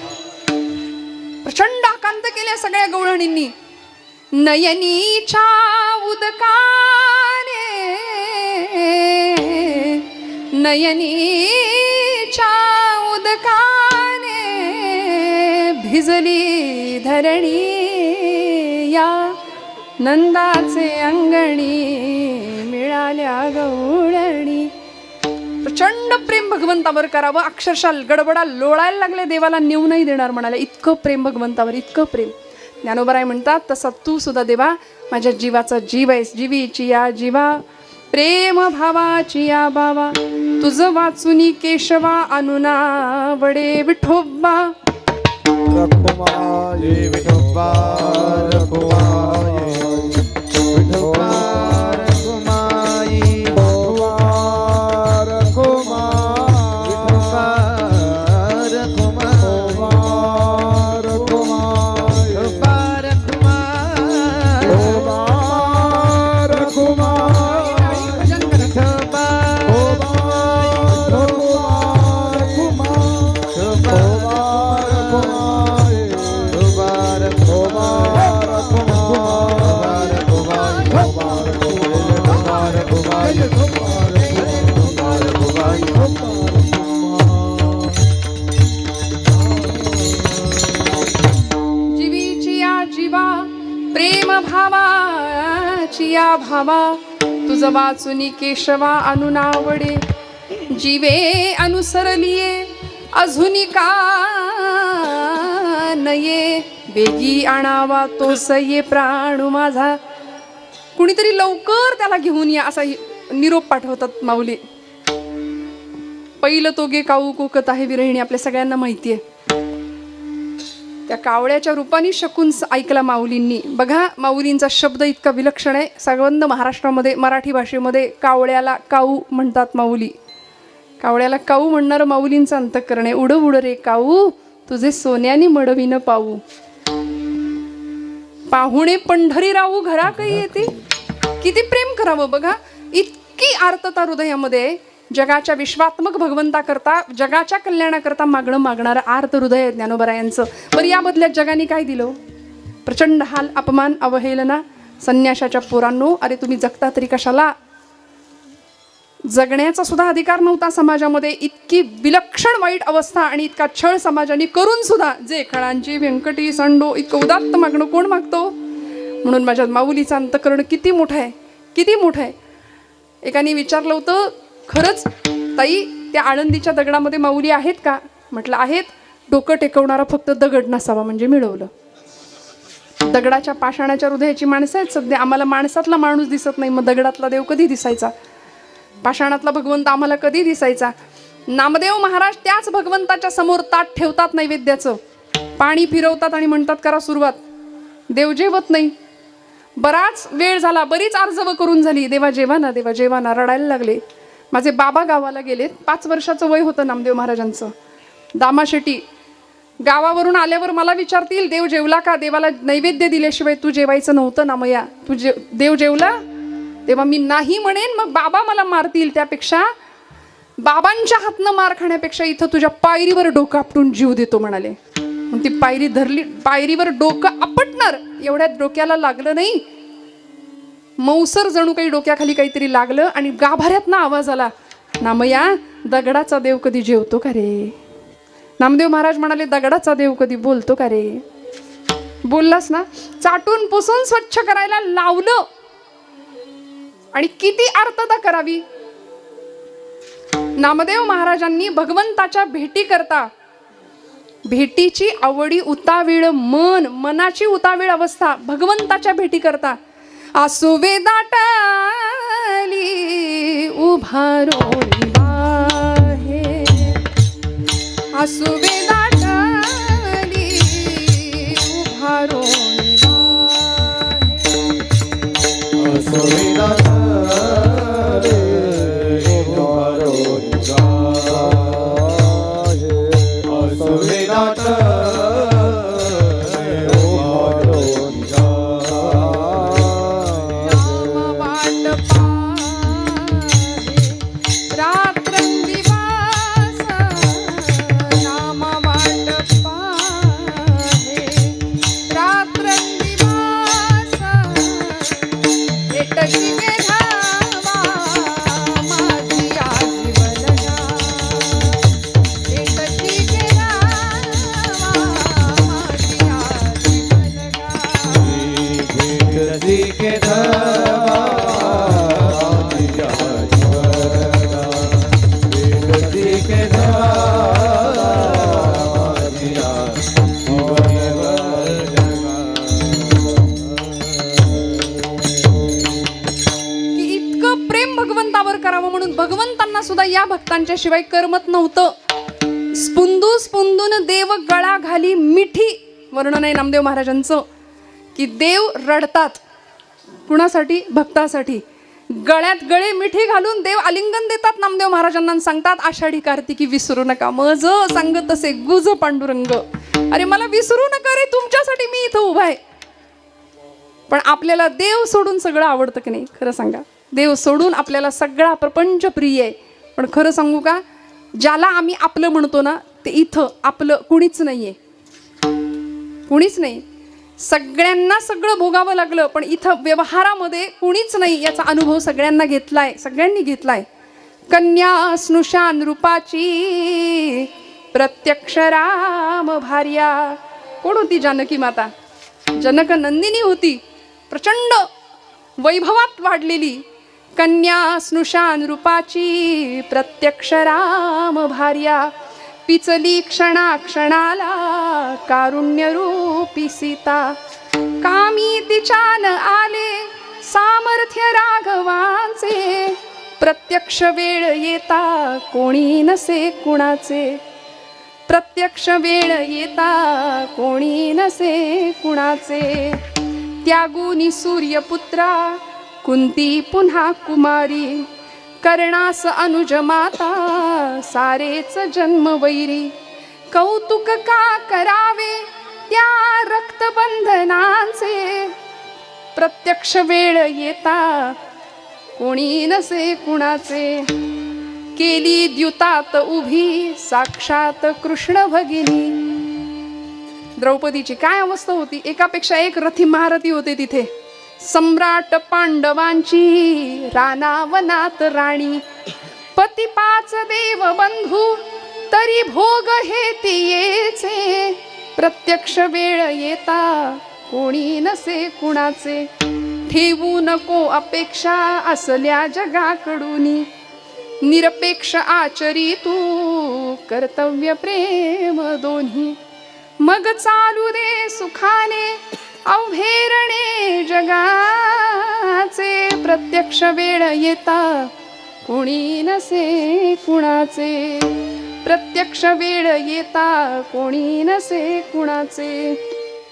प्रचंड आकांत केल्या सगळ्या गवळणींनी. नयनीच्या उदकाने, नयनीच्या उदकाने भिजली धरणी, या नंदाचे अंगणी मिळाल्या गवळणी. प्रचंड प्रेम भगवंतावर करावं, अक्षरशः गडबडा लोळायला लागले, देवाला नेऊ नाही देणार म्हणाले, इतकं प्रेम भगवंतावर, इतकं प्रेम. ज्ञानोबाराय म्हणतात तसा तू सुद्धा देवा माझ्या जीवाचा जीव आहेस, जीवीची या जीवा प्रेम भावाची या बावा. तुझं वाचुनी केशवा अनुना वडे विठोबा. रखुमाये विठोबा रखुमाये, विठोबा रखुमाये, विठोबा रखुमाये, विठोबा रखुमाये, विठोबा रखुमाये, विठोबा रखुमाये, भजन करा. विठोबा रखुमाये, विठोबा रखुमाये, भावाची या भावा तुझ वाचुनी केशवा अनुनावडे जीवे अनुसरलिये अजूनी का नये बेगी आणावा तो सये प्राण माझा. कुणीतरी लवकर त्याला घेऊन या असा निरोप पाठवतात माऊली. पहिलं तोगे काऊ कोकत आहे विरहिणी आपल्या सगळ्यांना माहिती आहे. त्या कावळ्याच्या रूपाने शकून ऐकला माऊलींनी. बघा माऊलींचा शब्द इतका विलक्षण आहे. संबंध महाराष्ट्रामध्ये मराठी भाषेमध्ये कावळ्याला काऊ म्हणतात माऊली. कावळ्याला काऊ म्हणणारं माऊलींचं अंतःकरण आहे. उड उड रे काऊ तुझे सोन्याने मडविन पाऊ. पाहुणे पंढरी राहू घरा काही येते. किती प्रेम करावं बघा. इतकी आर्तता हृदयामध्ये. जगाच्या विश्वात्मक भगवंताकरता जगाच्या कल्याणाकरता मागणारं आर्त हृदय आहे ज्ञानोबरायांचं. बरं या बदल्यात जगाने काय दिलं? प्रचंड हाल अपमान अवहेलना. संन्याशाच्या पोरांनो अरे तुम्ही जगता तरी कशाला? जगण्याचा सुद्धा अधिकार नव्हता समाजामध्ये. इतकी विलक्षण वाईट अवस्था आणि इतका छळ समाजाने करून सुद्धा जे खळांची व्यंकटी संडो इतकं उदात्त मागणं कोण मागतो? म्हणून माझ्या माऊलीचं अंतःकरण किती मोठं आहे, किती मोठं आहे. एकाने विचारलं होतं खरंच ताई त्या आळंदीच्या दगडामध्ये माऊली आहेत का? म्हटलं आहेत. डोकं टेकवणारा फक्त दगड नसावा म्हणजे मिळवलं. दगडाच्या पाषाणाच्या हृदयाची माणसं आहेत सध्या. आम्हाला माणसातला माणूस दिसत नाही, मग दगडातला देव कधी दिसायचा? पाषाणातला भगवंत आम्हाला कधी दिसायचा? नामदेव महाराज त्याच भगवंताच्या समोर ताट ठेवतात नैवेद्याचं, पाणी फिरवतात आणि म्हणतात करा सुरुवात. देव जेवत नाही. बराच वेळ झाला, बरीच अर्जव करून झाली. देवा जेवा ना, देवा जेवा ना. रडायला लागले. माझे बाबा गावाला गेलेत. 5 वर्षाचं वय होतं नामदेव महाराजांचं. दामाशेटी गावावरून आल्यावर मला विचारतील देव जेवला का? देवाला नैवेद्य दिल्याशिवाय तू जेवायचं नव्हतं ना मया. तू देव जेवला? तेव्हा मी नाही म्हणेन, मग बाबा मला मारतील. त्यापेक्षा बाबांच्या हातनं मार खाण्यापेक्षा इथं तुझ्या पायरीवर डोकं आपटून जीव देतो म्हणाले. मग ती पायरी धरली. पायरीवर डोकं आपटणार एवढ्यात डोक्याला लागलं नाही. मौसर जणू काही डोक्याखाली काहीतरी लागलं आणि गाभाऱ्यातनं आवाज आला, नामया दगडाचा देव कधी जेवतो का रे? नामदेव महाराज म्हणाले दगडाचा देव कधी बोलतो का रे? बोललास ना. चाटून पुसून स्वच्छ करायला लावलं. आणि किती आर्तता करावी. नामदेव महाराजांनी भगवंताच्या भेटी करता भेटीची आवडी उतावीळ मन, मनाची उतावीळ अवस्था भगवंताच्या भेटी करता आसुवे दाटली उभारोळी बाहेर. आसुवे दाटली उभारोळी बाहेर. आसुवे भगवंतांना सुद्धा या भक्तांच्या शिवाय करमत नव्हतं. स्पुंदू स्पुंदून देव गळा घाली मिठी. वर्णन आहे नामदेव महाराजांचं की देव रडतात. कुणासाठी? भक्तासाठी. गळ्यात गळे मिठी घालून देव आलिंगन देतात नामदेव महाराजांना. सांगतात आषाढी कार्तिकी विसरू नका मज सांगत असे गुज पांडुरंग. अरे मला विसरू नका रे, तुमच्यासाठी मी इथं उभा आहे. पण आपल्याला देव सोडून सगळं आवडतं की नाही? खरं सांगा. देव सोडून आपल्याला सगळा प्रपंच प्रिय आहे. पण खरं सांगू का, ज्याला आम्ही आपलं म्हणतो ना ते इथं आपलं कुणीच नाहीये. कुणीच नाही. सगळ्यांना सगळं भोगावं लागलं पण इथं व्यवहारामध्ये कुणीच नाही याचा अनुभव सगळ्यांना घेतलाय. सगळ्यांनी घेतलाय. कन्या स्नुषान रूपाची प्रत्यक्ष राम भार्या. कोण होती? जानकी माता. जनक नंदिनी होती. प्रचंड वैभवात वाढलेली कन्या स्नुषान रूपाची प्रत्यक्ष राम भार्या पिचली क्षणाक्षणाला कारुण्यरूपी सीता कामी तिच्यान आले सामर्थ्य राघवांचे प्रत्यक्ष वेळ येता कोणी नसे कुणाचे प्रत्यक्ष वेळ येता कोणी नसे कुणाचे त्यागुनी सूर्यपुत्रा कुंती पुन्हा कुमारी कर्णास अनुज माता सारेच जन्मवैरी कौतुक का करावे त्या रक्तबंधनांचे प्रत्यक्ष वेळ येता कोणी नसे कुणाचे केली द्युतात उभी साक्षात कृष्ण भगिनी द्रौपदीची काय अवस्था होती एकापेक्षा एक रथी महारथी होते तिथे सम्राट पांडवांची रानावनात राणी पती पाच देव बंधू तरी भोग हे तियेचे प्रत्यक्ष वेळ येता कोणी नसे कुणाचे ठेवू नको अपेक्षा असल्या जगाकडूनी निरपेक्ष आचरी तू कर्तव्य प्रेम दोन्ही मग चालू दे सुखाने अवघेरणे जगाचे प्रत्यक्ष वेळ येता कोणी नसे कुणाचे प्रत्यक्ष वेळ येता कोणी नसे कुणाचे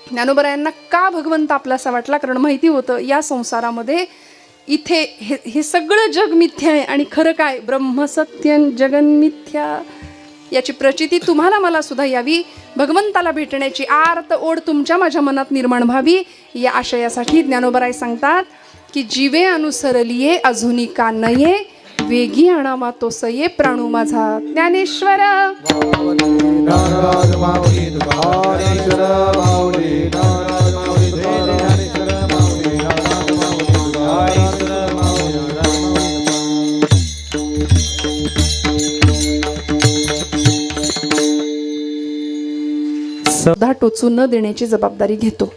ज्ञानोबरायांना का भगवंत आपलासा वाटला कारण माहिती होतं या संसारामध्ये इथे हे सगळं जग मिथ्या आहे आणि खरं काय ब्रह्मसत्यं जगन्मिथ्या याची प्रचिती तुम्हाला मला सुद्धा यावी भगवंताला भेटण्याची आर्त ओढ तुमच्या माझ्या मनात निर्माण व्हावी या आशयासाठी ज्ञानोबराय सांगतात की जीवे अनुसरलिये अजूनी का नये वेगी आणावा तो सये प्राणू माझा ज्ञानेश्वर श्रद्धा टोचून न देण्याची जबाबदारी घेतो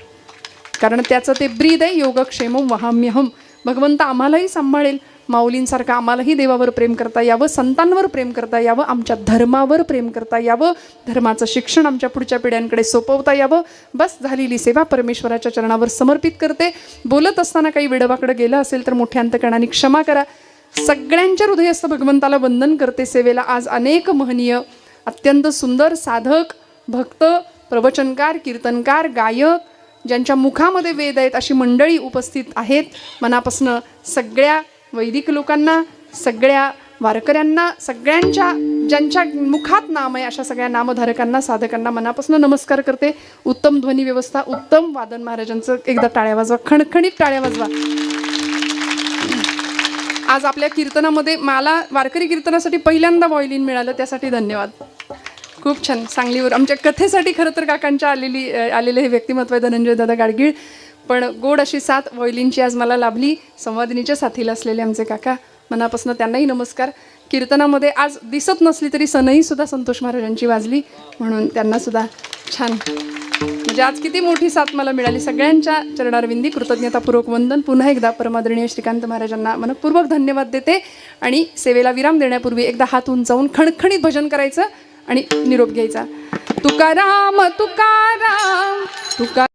कारण त्याचं ते ब्रीद आहे योगक्षेमम वहाम्यहम भगवंत आम्हालाही सांभाळेल माऊलींसारखं आम्हालाही देवावर प्रेम करता यावं संतांवर प्रेम करता यावं आमच्या धर्मावर प्रेम करता यावं धर्माचं शिक्षण आमच्या पुढच्या पिढ्यांकडे सोपवता यावं बस झालेली सेवा परमेश्वराच्या चरणावर समर्पित करते बोलत असताना काही विडवाकडे गेलं असेल तर मोठ्या अंतकरणाने क्षमा करा सगळ्यांच्या हृदयस्थ भगवंताला वंदन करते सेवेला आज अनेक महनीय अत्यंत सुंदर साधक भक्त प्रवचनकार कीर्तनकार गायक ज्यांच्या मुखामध्ये वेद आहेत अशी मंडळी उपस्थित आहेत मनापासून सगळ्या वैदिक लोकांना सगळ्या वारकऱ्यांना सगळ्यांच्या ज्यांच्या मुखात नाम आहे अशा सगळ्या नामधारकांना साधकांना मनापासून नमस्कार करते उत्तम ध्वनी व्यवस्था उत्तम वादन महाराजांचं एकदा टाळ्या वाजवा खणखणीत टाळ्या वाजवा आज आपल्या कीर्तनामध्ये मला वारकरी कीर्तनासाठी पहिल्यांदा व्हायोलिन मिळालं त्यासाठी धन्यवाद खूप छान सांगलीवर आमच्या कथेसाठी खरं तर काकांच्या आलेले हे व्यक्तिमत्व आहे धनंजय दादा गाडगीळ पण गोड अशी साथ व्हायोलिनची आज मला लाभली संवादिनीच्या साथीला असलेले आमचे काका मनापासून त्यांनाही नमस्कार कीर्तनामध्ये आज दिसत नसली तरी सनई सुद्धा संतोष महाराजांची वाजली म्हणून त्यांना सुद्धा छान म्हणजे आज किती मोठी साथ मला मिळाली सगळ्यांच्या चरणारविंदी कृतज्ञतापूर्वक वंदन पुन्हा एकदा परमादरणीय श्रीकांत महाराजांना मनपूर्वक धन्यवाद देते आणि सेवेला विराम देण्यापूर्वी एकदा हात उंचावून खणखणीत भजन करायचं आणि निरोप घ्यायचा तुकाराम तुकाराम तुका